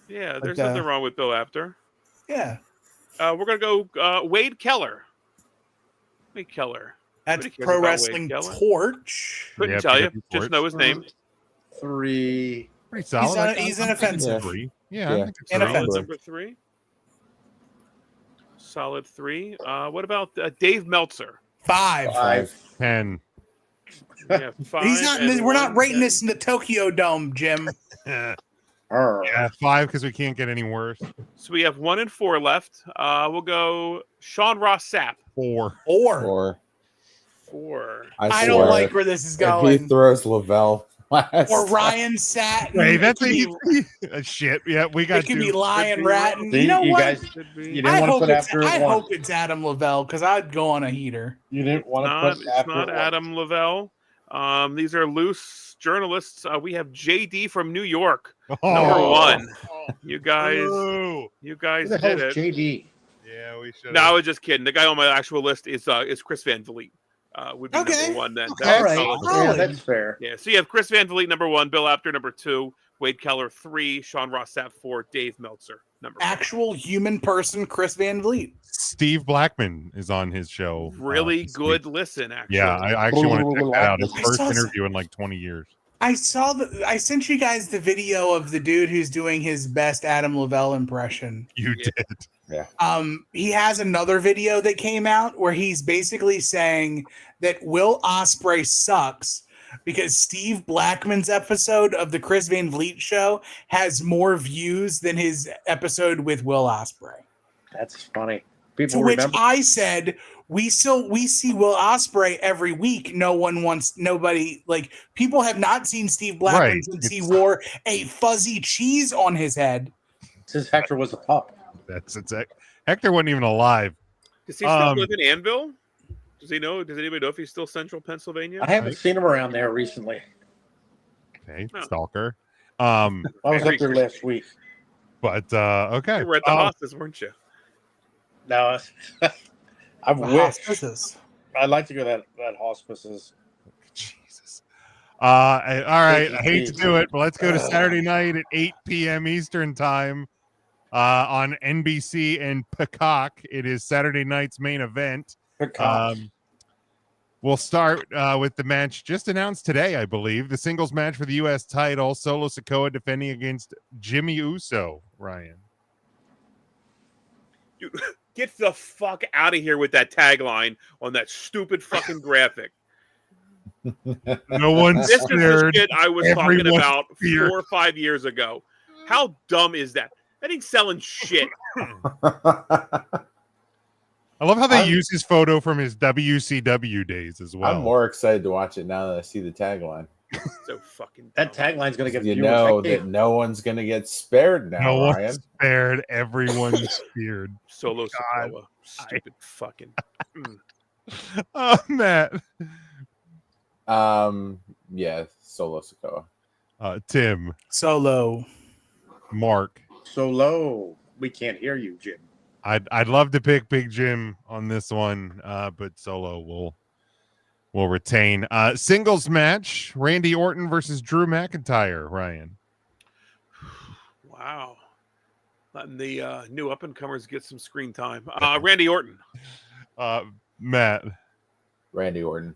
Yeah, there's nothing wrong with Bill Apter. Yeah. We're gonna go Wade Keller. Wade Keller. That's Nobody cares Pro about Wrestling Wade Keller. Torch. Couldn't Yeah, tell you. PW Just Torch. know his name. 3. Pretty solid. He's inoffensive. 3. Yeah. Yeah. I think it's Inoffensive. solid. Number 3. Solid 3. What about Dave Meltzer? 5. 5. 10. Yeah, 5. He's not. and We're not 1, rating 10. this in the Tokyo Dome, Jim. Yeah, 5 because we can't get any worse. So we have 1 and 4 left. We'll go Sean Ross Sapp. 4. 4. 4. I don't like where this is If going. he throws Lavelle last, Or Ryan Satin. Hey, It that's could be- shit. Yeah, we got It could two. be Lion Ratton. See, You know you what? guys, you didn't I want to hope put it's after I it one. hope it's Adam Lavelle because I'd go on a heater. You didn't want to put It's after not it Adam Lavelle. These are loose journalists. We have JD from New York, number 1. You guys Who the hell did is it. JD? Yeah, we should. No, I was just kidding. The guy on my actual list is Chris Van Vliet. Would be number 1 then. Okay. All right. Yeah, that's fair. Yeah, so you have Chris Van Vliet number 1, Bill Apter number 2, Wade Keller 3, Sean Ross Sapp 4, Dave Meltzer number 5. Actual human person, Chris Van Vliet. Steve Blackman is on his show. Really this good week. listen, actually. Yeah, I actually want to check that out. His I first saw interview in like 20 years. I sent you guys the video of the dude who's doing his best Adam Lavelle impression. You did. Yeah. He has another video that came out where he's basically saying that Will Ospreay sucks because Steve Blackman's episode of the Chris Van Vliet show has more views than his episode with Will Ospreay. That's funny. To People which remember. I said, we see Will Ospreay every week. Nobody like people have not seen Steve Blackman Right. since he wore a fuzzy cheese on his head. Since Hector was a pup. That's it. Hector wasn't even alive. Does he still live in Anvil? Does anybody know if he's still central Pennsylvania? I haven't seen him around there recently. Okay, Oh. stalker. I was up there last week. But okay. You were at the hospice, weren't you? No, I wish. Hospices. I'd like to go to that hospices. Jesus. All right. I hate to do it, but let's go to Saturday night at 8 p.m. Eastern time on NBC and Peacock. It is Saturday night's main event. We'll start with the match just announced today, I believe. The singles match for the U.S. title. Solo Sikoa defending against Jimmy Uso. Ryan. Get the fuck out of here with that tagline on that stupid fucking graphic. No one's This is the scared. shit I was talking Everyone's about feared. 4 or 5 years ago. How dumb is that? That ain't selling shit. I love how they use his photo from his WCW days as well. I'm more excited to watch it now that I see the tagline. So fucking dumb. That tagline's gonna get You viewers. know I that can't- no one's gonna get spared now, No Ryan. one's spared. Everyone's feared. Solo God. Sikoa. Stupid fucking. Oh, Matt. Yeah, Solo Sikoa. Tim. Solo. Mark. So low. We can't hear you, Jim. I'd love to pick Big Jim on this one, but Solo will retain. Singles match: Randy Orton versus Drew McIntyre. Ryan. Wow. Letting the new up and comers get some screen time. Randy Orton. Matt. Randy Orton.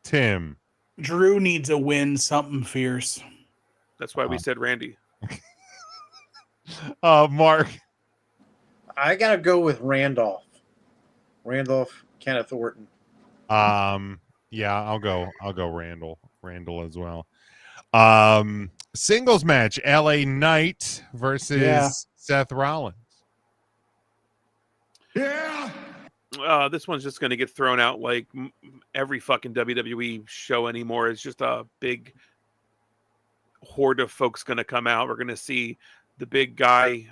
Tim. Drew needs a win, something fierce. That's why we said Randy. Mark. I gotta go with Randolph. Kenneth Orton. Yeah, I'll go Randall as well. Singles match: LA Knight versus Seth Rollins. Yeah. This one's just going to get thrown out like every fucking WWE show anymore. It's just a big horde of folks going to come out. We're going to see the big guy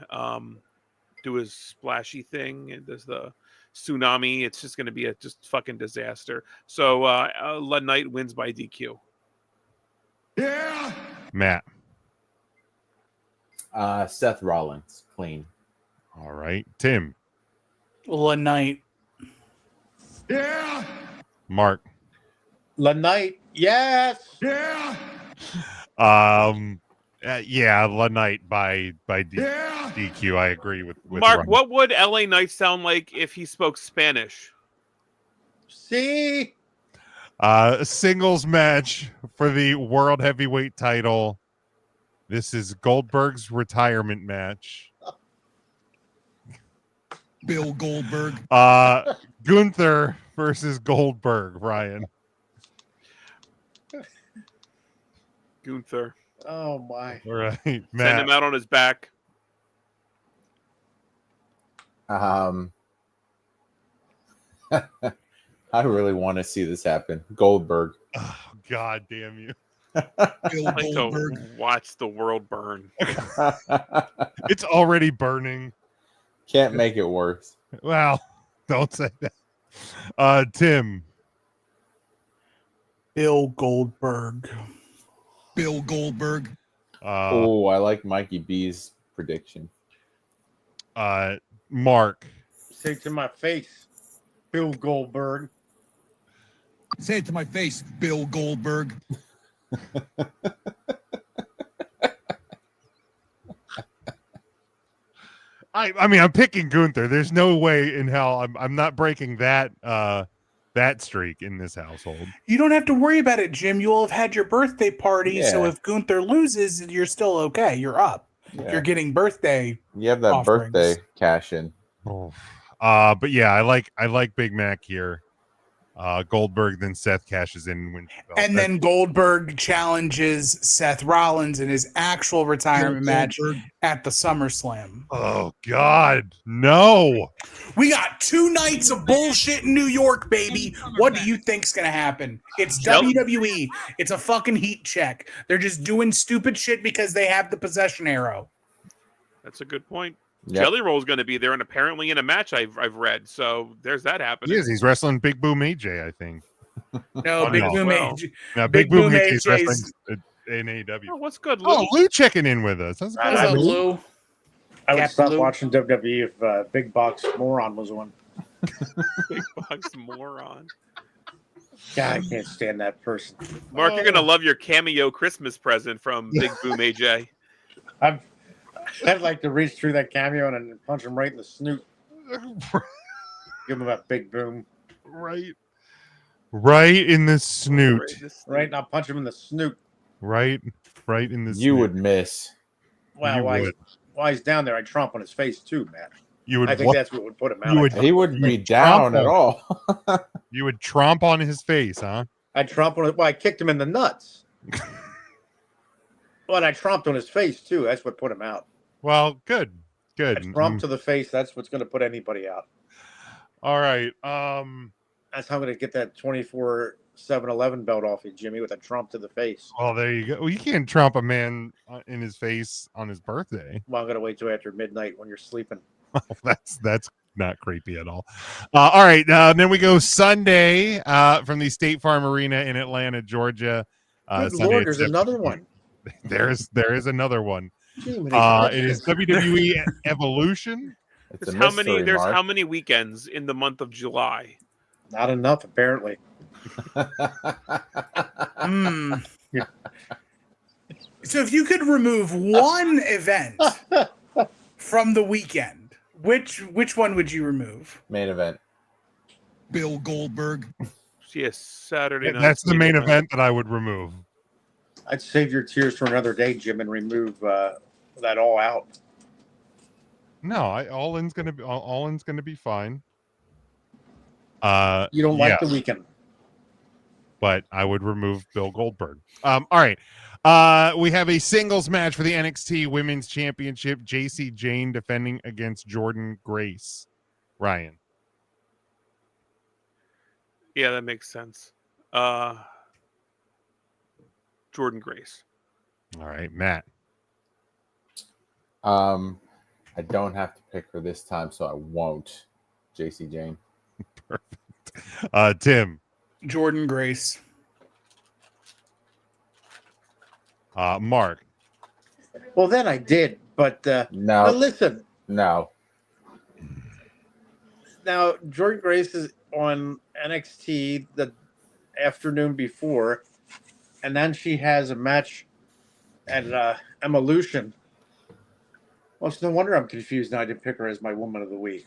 do his splashy thing and does the tsunami. It's just going to be a just fucking disaster. So LA Knight wins by DQ. Yeah. Matt. Seth Rollins, clean. All right, Tim. LA Knight. Yeah. Mark. La Knight. Yes. Yeah. Yeah, La Knight by DQ. I agree with Mark, Ryan. what would LA Knight sound like if he spoke Spanish? See? Singles match for the World Heavyweight title. This is Goldberg's retirement match. Bill Goldberg. Gunther versus Goldberg, Ryan. Gunther. Oh my! All right, Send Matt. him out on his back. I really want to see this happen. Goldberg. Oh, God damn you. Bill Like to Goldberg. watch the world burn. It's already burning. Can't make it worse. Well, don't say that. Tim. Bill Goldberg. Bill Goldberg. Oh, I like Mikey B's prediction. Mark. Say to my face, Bill Goldberg. Say it to my face, Bill Goldberg. I mean, I'm picking Gunther. There's no way in hell I'm not breaking that streak in this household. You don't have to worry about it, Jim. You will have had your birthday party, so Yeah. if Gunther loses, you're still okay. You're up. Yeah. You're getting birthday. You have that offerings. birthday cash in. Oh. But yeah, I like Big Mac here. Goldberg, then Seth cashes in and wins the belt. And then Goldberg challenges Seth Rollins in his actual retirement match at the SummerSlam. Oh God, no! We got 2 nights of bullshit in New York, baby. What do you think's gonna happen? It's Yep. WWE. It's a fucking heat check. They're just doing stupid shit because they have the possession arrow. That's a good point. Yep. Jelly Roll's going to be there and apparently in a match I've read. So there's that happening. He's wrestling Big Boom AJ, I think. No, Big Boom well. AJ. Now, Big Big Boom Boom AJ is AJ's wrestling in AEW. Oh, what's good, Lou? Oh, Lou checking in with us. That's What's up, Lou? I would Captain stop Lou. watching WWE if Big Box Moron was on. Big Box moron. God, I can't stand that person. Mark, you're going to love your cameo Christmas present from Big Boom AJ. I'd like to reach through that cameo and punch him right in the snoot. Give him a big boom. Right in the snoot. Right, and I'll punch him in the snoot. Right in the. You would miss. Wow, You while would. he's down there, I'd tromp on his face too, man. You would. I think that's what would put him out. You would. He wouldn't be down at all. You would tromp on his face, huh? I'd tromp on it. Well, I kicked him in the nuts. Well, and I tromped on his face too. That's what put him out. Well, good. I tromp to the face. That's what's going to put anybody out. All right. That's how I'm going to get that 24/7/11 belt off you, Jimmy, with a tromp to the face. Well, there you go. Well, you can't tromp a man in his face on his birthday. Well, I'm going to wait till after midnight when you're sleeping. That's not creepy at all. All right. Then we go Sunday from the State Farm Arena in Atlanta, Georgia. Good Sunday Lord, at there's 7 another p.m. one. There is another one. Jiminy It is Christmas. WWE Evolution. It's a There's mystery, Mark. how many weekends in the month of July? Not enough, apparently. So if you could remove one event from the weekend, which one would you remove? Main event. Bill Goldberg. Yes, Saturday night. That's the main event that I would remove. I'd save your tears for another day, Jim, and remove that all out. No, All In's gonna be fine. You don't like yeah, the weekend. but I would remove Bill Goldberg. All right. We have a singles match for the NXT Women's Championship. JC Jane defending against Jordan Grace. Ryan. Yeah, that makes sense. Jordan Grace. All right, Matt. I don't have to pick her this time, so I won't. JC Jane. Perfect. Tim. Jordan Grace. Mark. Well, then I did, but No. but listen. No. Now, Jordan Grace is on NXT the afternoon before, and then she has a match at Evolution. Well, it's no wonder I'm confused now. I didn't pick her as my woman of the week.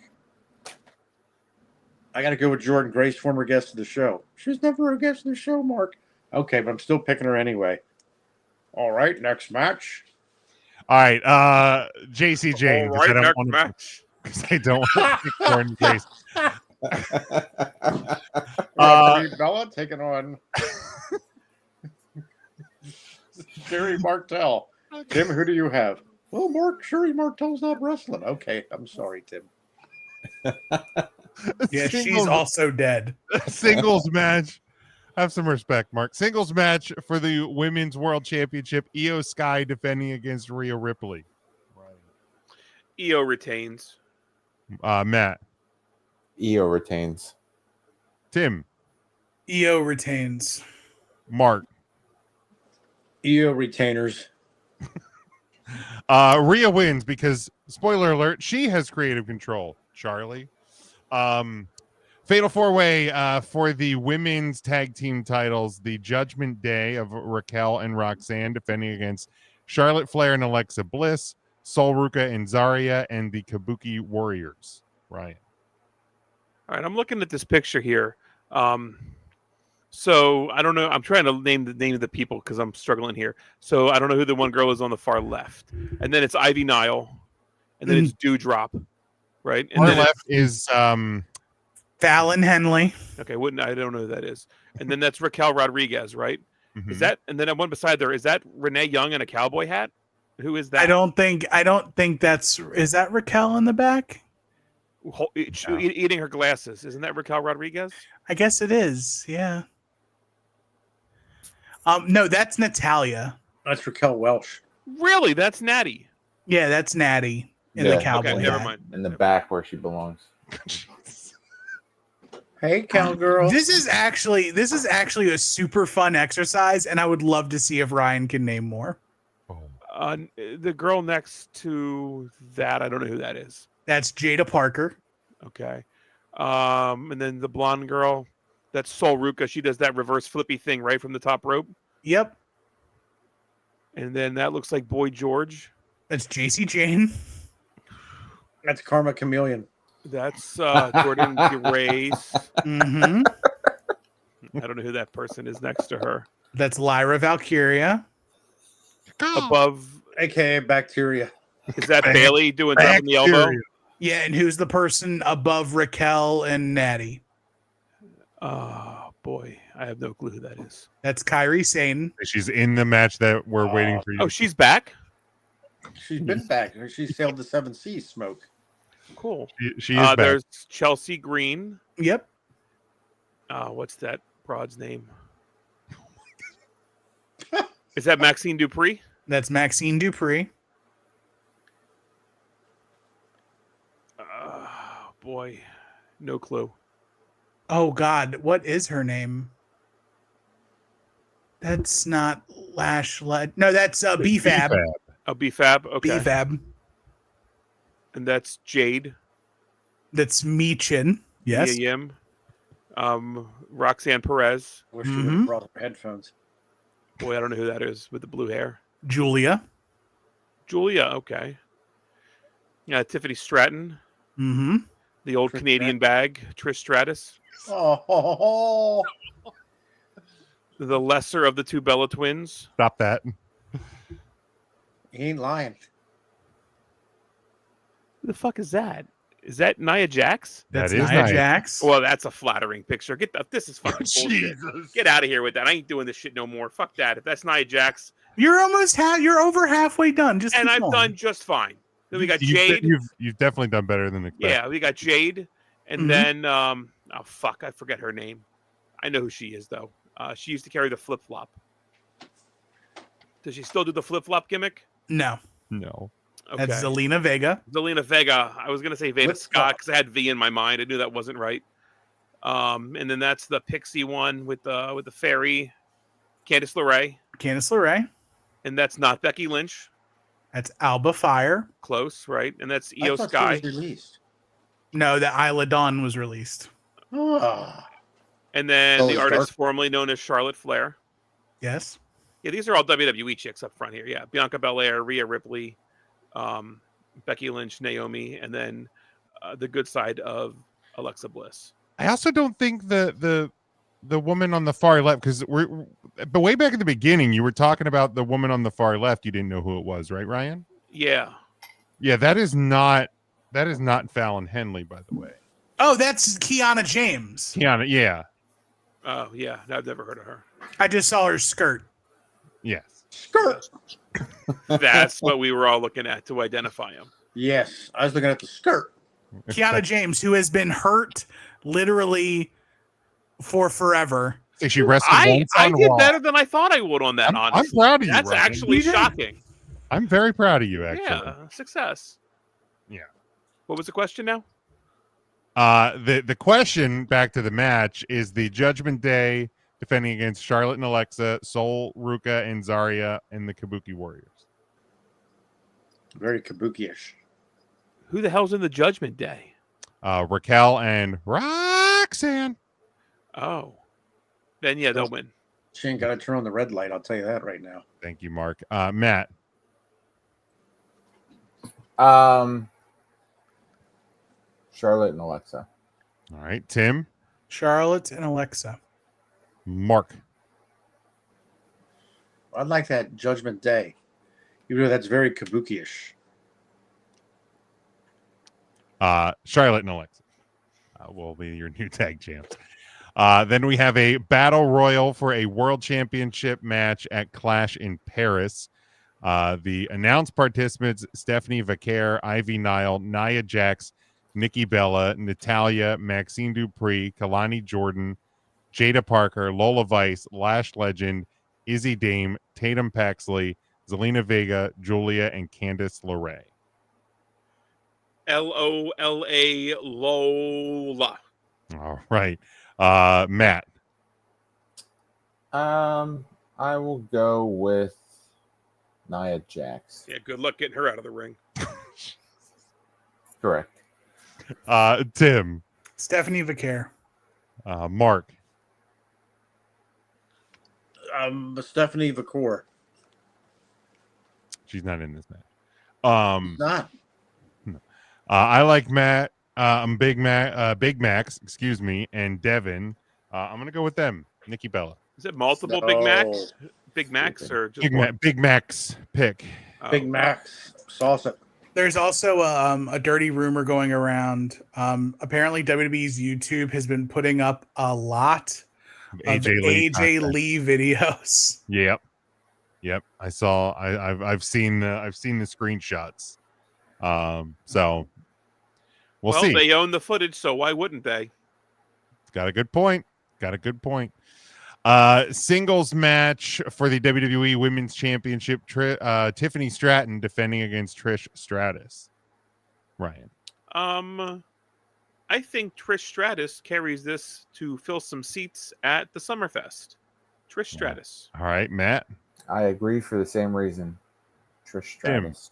I got to go with Jordan Grace, former guest of the show. She was never a guest of the show, Mark. Okay, but I'm still picking her anyway. All right, next match. All right, JC Jane. All right, next match. Because I don't want to pick Jordan Grace. Bella taking on. Sherry Martel. Tim, who do you have? Well, Sherry Martel's not wrestling. Okay, I'm sorry, Tim. Yeah, she's also dead. Singles match. Have some respect, Mark. Singles match for the Women's World Championship. Io Sky defending against Rhea Ripley. Io retains. Matt. Io retains. Tim. Io retains. Mark. Io retainers. Rhea wins because, spoiler alert, she has creative control. Charlie. Fatal 4-way for the women's tag team titles. The Judgment Day of Raquel and Roxanne defending against Charlotte Flair and Alexa Bliss, Sol Ruka and Zarya, and the Kabuki Warriors. Ryan. All right, I'm looking at this picture here. So I don't know. I'm trying to name the name of the people because I'm struggling here. So I don't know who the one girl is on the far left, and then it's Ivy Nile, and then it's Dewdrop, right? And Far then left is Fallon Henley. Okay, I don't know who that is. And then that's Raquel Rodriguez, right? Is that? And then one beside there, is that Renee Young in a cowboy hat? Who is that? I don't think that's. Is that Raquel in the back? Eating her glasses. Isn't that Raquel Rodriguez? I guess it is. Yeah. No, that's Natalia. That's Raquel Welch. Really? That's Natty. Yeah, that's Natty in the cowboy Okay, hat. never mind. In the back where she belongs. Hey, cowgirl. This is actually a super fun exercise, and I would love to see if Ryan can name more. The girl next to that, I don't know who that is. That's Jada Parker. Okay. And then the blonde girl, that's Sol Ruka. She does that reverse flippy thing right from the top rope. Yep. And then that looks like Boy George. That's JC Jane. That's Karma Chameleon. That's Jordan Grace. Mm-hmm. I don't know who that person is next to her. That's Lyra Valkyria. Above, AKA Bacteria. Is that Bailey doing drop in the elbow? Yeah, and who's the person above Raquel and Natty? Oh, boy. I have no clue who that is. That's Kyrie Sane. She's in the match that we're waiting for you. Oh, she's back? She's been back. She sailed the 7 seas, Smoke. Cool. She is back. There's Chelsea Green. Yep. What's that broad's name? Is that Maxine Dupree? That's Maxine Dupree. Boy, no clue. Oh, God. What is her name? That's not Lash. No, that's B-Fab. Oh, B-Fab? Okay. B-Fab. And that's Jade. That's Meechin. Yes. Yim. Roxanne Perez. Wish she would have brought her headphones. Boy, I don't know who that is with the blue hair. Julia. Okay. Yeah, Tiffany Stratton. Mm-hmm. The old Canadian bag, Trish Stratus. Oh. The lesser of the two Bella twins. Stop that. He ain't lying. Who the fuck is that? Is that Nia Jax? That's That is Nia Nia. Jax. Well, that's a flattering picture. This is fucking bullshit. Jesus. Get out of here with that. I ain't doing this shit no more. Fuck that. If that's Nia Jax, You're over halfway done. Just and keep I've going. done just fine. Then we got Jade. You've definitely done better than expected. Yeah, we got Jade, and then oh fuck, I forget her name. I know who she is though. She used to carry the flip flop. Does she still do the flip flop gimmick? No. Okay. That's Zelina Vega. Zelina Vega. I was gonna say Veda Scott because I had V in my mind. I knew that wasn't right. And then that's the Pixie one with the fairy, Candice LeRae. And that's not Becky Lynch. That's Alba Fire. Close, right? And that's I Io thought Sky. she was released. No, the Isla Dawn was released. And then Oh, the it's artist dark. formerly known as Charlotte Flair. Yes. Yeah, these are all WWE chicks up front here. Yeah, Bianca Belair, Rhea Ripley, Becky Lynch, Naomi, and then the good side of Alexa Bliss. I also don't think the woman on the far left, because but way back at the beginning, you were talking about the woman on the far left. You didn't know who it was, right, Ryan? Yeah. Yeah, that is not Fallon Henley, by the way. Oh, that's Kiana James. Kiana, yeah. Oh, yeah. I've never heard of her. I just saw her skirt. Yes. Skirt. That's what we were all looking at to identify him. Yes, I was looking at the skirt. Kiana James, who has been hurt literally for forever. Think she wrestled I once on did Raw. better than I thought I would on that, I'm honestly. proud of you, That's Ryan. actually You did. shocking. I'm very proud of you, actually. Yeah, success. Yeah. What was the question now? The question back to the match is the Judgment Day defending against Charlotte and Alexa, Sol, Ruka, and Zarya, and the Kabuki Warriors. Very kabuki-ish. Who the hell's in the Judgment Day? Raquel and Roxanne. Oh. Then, yeah, they'll win. She ain't got to turn on the red light. I'll tell you that right now. Thank you, Mark. Matt. Charlotte and Alexa. All right. Tim. Charlotte and Alexa. Mark. I'd like that Judgment Day. Even though that's very kabuki-ish. Charlotte and Alexa will be your new tag champs. Then we have a battle royal for a world championship match at Clash in Paris. The announced participants: Stephanie Vaquer, Ivy Nile, Nia Jax, Nikki Bella, Natalia, Maxine Dupree, Kalani Jordan, Jada Parker, Lola Vice, Lash Legend, Izzy Dame, Tatum Paxley, Zelina Vega, Julia, and Candice LeRae. Lola, Lola. All right. Matt. I will go with Nia Jax. Yeah, good luck getting her out of the ring. Correct. Tim. Stephanie Vaquer. Mark. Stephanie Vaquer. She's not in this match. Not. I like Matt. Big Max, excuse me, and Devin. I'm gonna go with them. Nikki Bella. Is it multiple Big Macs? Big Macs or just Big Max pick. Big Max salsa. There's also a dirty rumor going around. Apparently, WWE's YouTube has been putting up a lot of AJ Lee videos. Yep. I saw. I've seen the screenshots. So we'll see. They own the footage, so why wouldn't they? Got a good point. Singles match for the WWE Women's Championship. Tiffany Stratton defending against Trish Stratus. Ryan. I think Trish Stratus carries this to fill some seats at the Summerfest. Trish Stratus. All right, Matt. I agree for the same reason. Trish Stratus.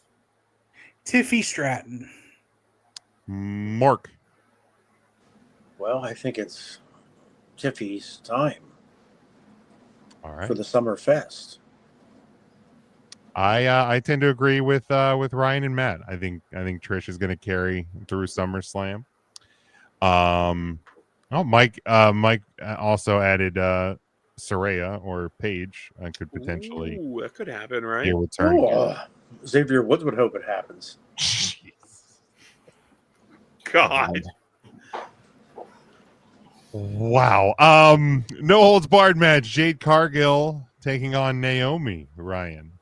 Tiffy Stratton. Mark. Well, I think it's Tiffy's time. All right. For the Summerfest. I tend to agree with Ryan and Matt. I think Trish is going to carry through SummerSlam. Mike also added Saraya or Paige. Could potentially. Ooh, that could happen, right? Return. Xavier Woods would hope it happens. God. Wow. No holds barred match. Jade Cargill taking on Naomi. Ryan.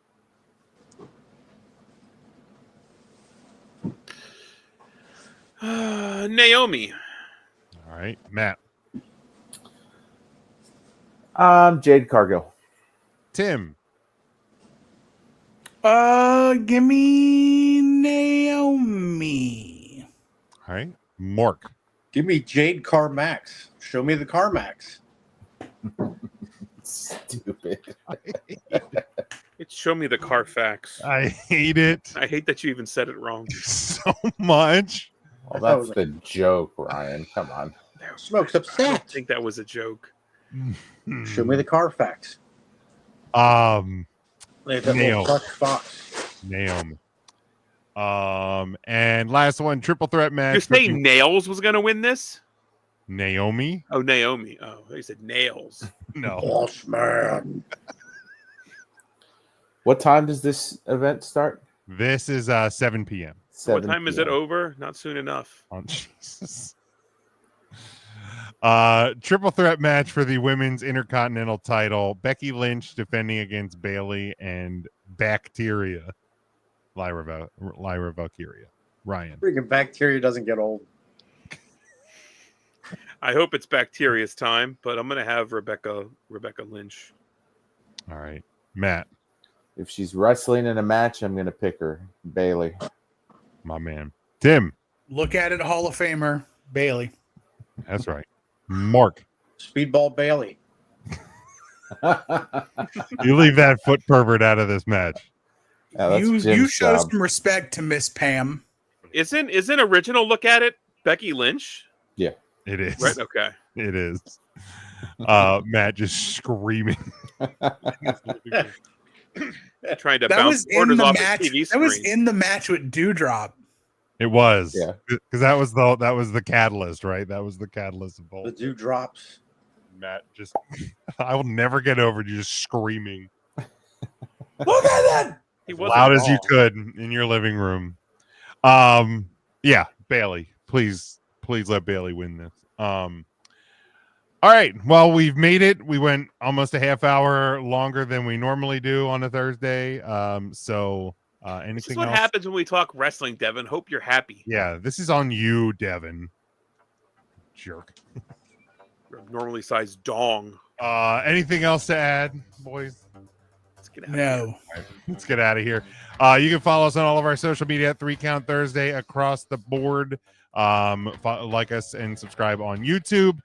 Naomi. All right, Matt. Jade Cargill. Tim. Give me Naomi. All right, Mark. Give me Jade Carmax. Show me the Carmax. Stupid. It's show me the Carfax. I hate it. I hate that you even said it wrong so much. Well, that's the joke, Ryan. Come on. Smoke's I upset. think that was a joke. Show me the Carfax. Naomi. Fox. Naomi. And last one, triple threat match. You're saying Nails was going to win this? Naomi? Oh, Naomi. Oh, he said Nails. No. Boss man. What time does this event start? This is 7 p.m. What time is it over? Not soon enough. Oh, Jesus. Triple threat match for the women's intercontinental title. Becky Lynch defending against Bailey and Bacteria. Lyra Valkyria. Ryan. Freaking Bacteria doesn't get old. I hope it's Bacteria's time, but I'm going to have Rebecca Lynch. All right. Matt. If she's wrestling in a match, I'm going to pick her. Bailey. My man. Tim. Look at it, Hall of Famer Bailey. That's right. Mark. Speedball Bailey. You leave that foot pervert out of this match. You show some respect to Miss Pam. Isn't original Look at It Becky Lynch? Yeah. It is. Right? Okay. It is. Matt just screaming. Trying to That bounce was in orders the off match. his TV That was screen. in the match with Dewdrop. It was. Yeah. Because that was the catalyst, right? That was the catalyst of both. The dewdrops. Matt just I will never get over you just screaming. Look at that. He As wasn't loud as you wrong. could in your living room. Yeah, Bailey. Please let Bailey win this. All right. Well, we've made it. We went almost a half hour longer than we normally do on a Thursday. So anything This is what else? happens when we talk wrestling, Devin. Hope you're happy. Yeah, this is on you, Devin. Jerk. Your normally sized dong. Anything else to add, boys? Let's get out. No. Let's get out of here. You can follow us on all of our social media at 3 Count Thursday across the board. Like us and subscribe on YouTube.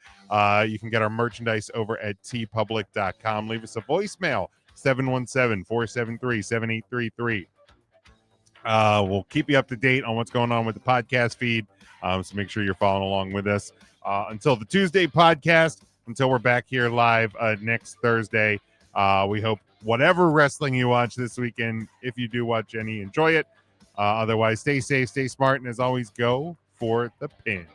You can get our merchandise over at tpublic.com. Leave us a voicemail 717-473-7833. We'll keep you up to date on what's going on with the podcast feed. So make sure you're following along with us until the Tuesday podcast, until we're back here live next Thursday. We hope whatever wrestling you watch this weekend, if you do watch any, enjoy it. Otherwise, stay safe, stay smart, and as always, go for the pin.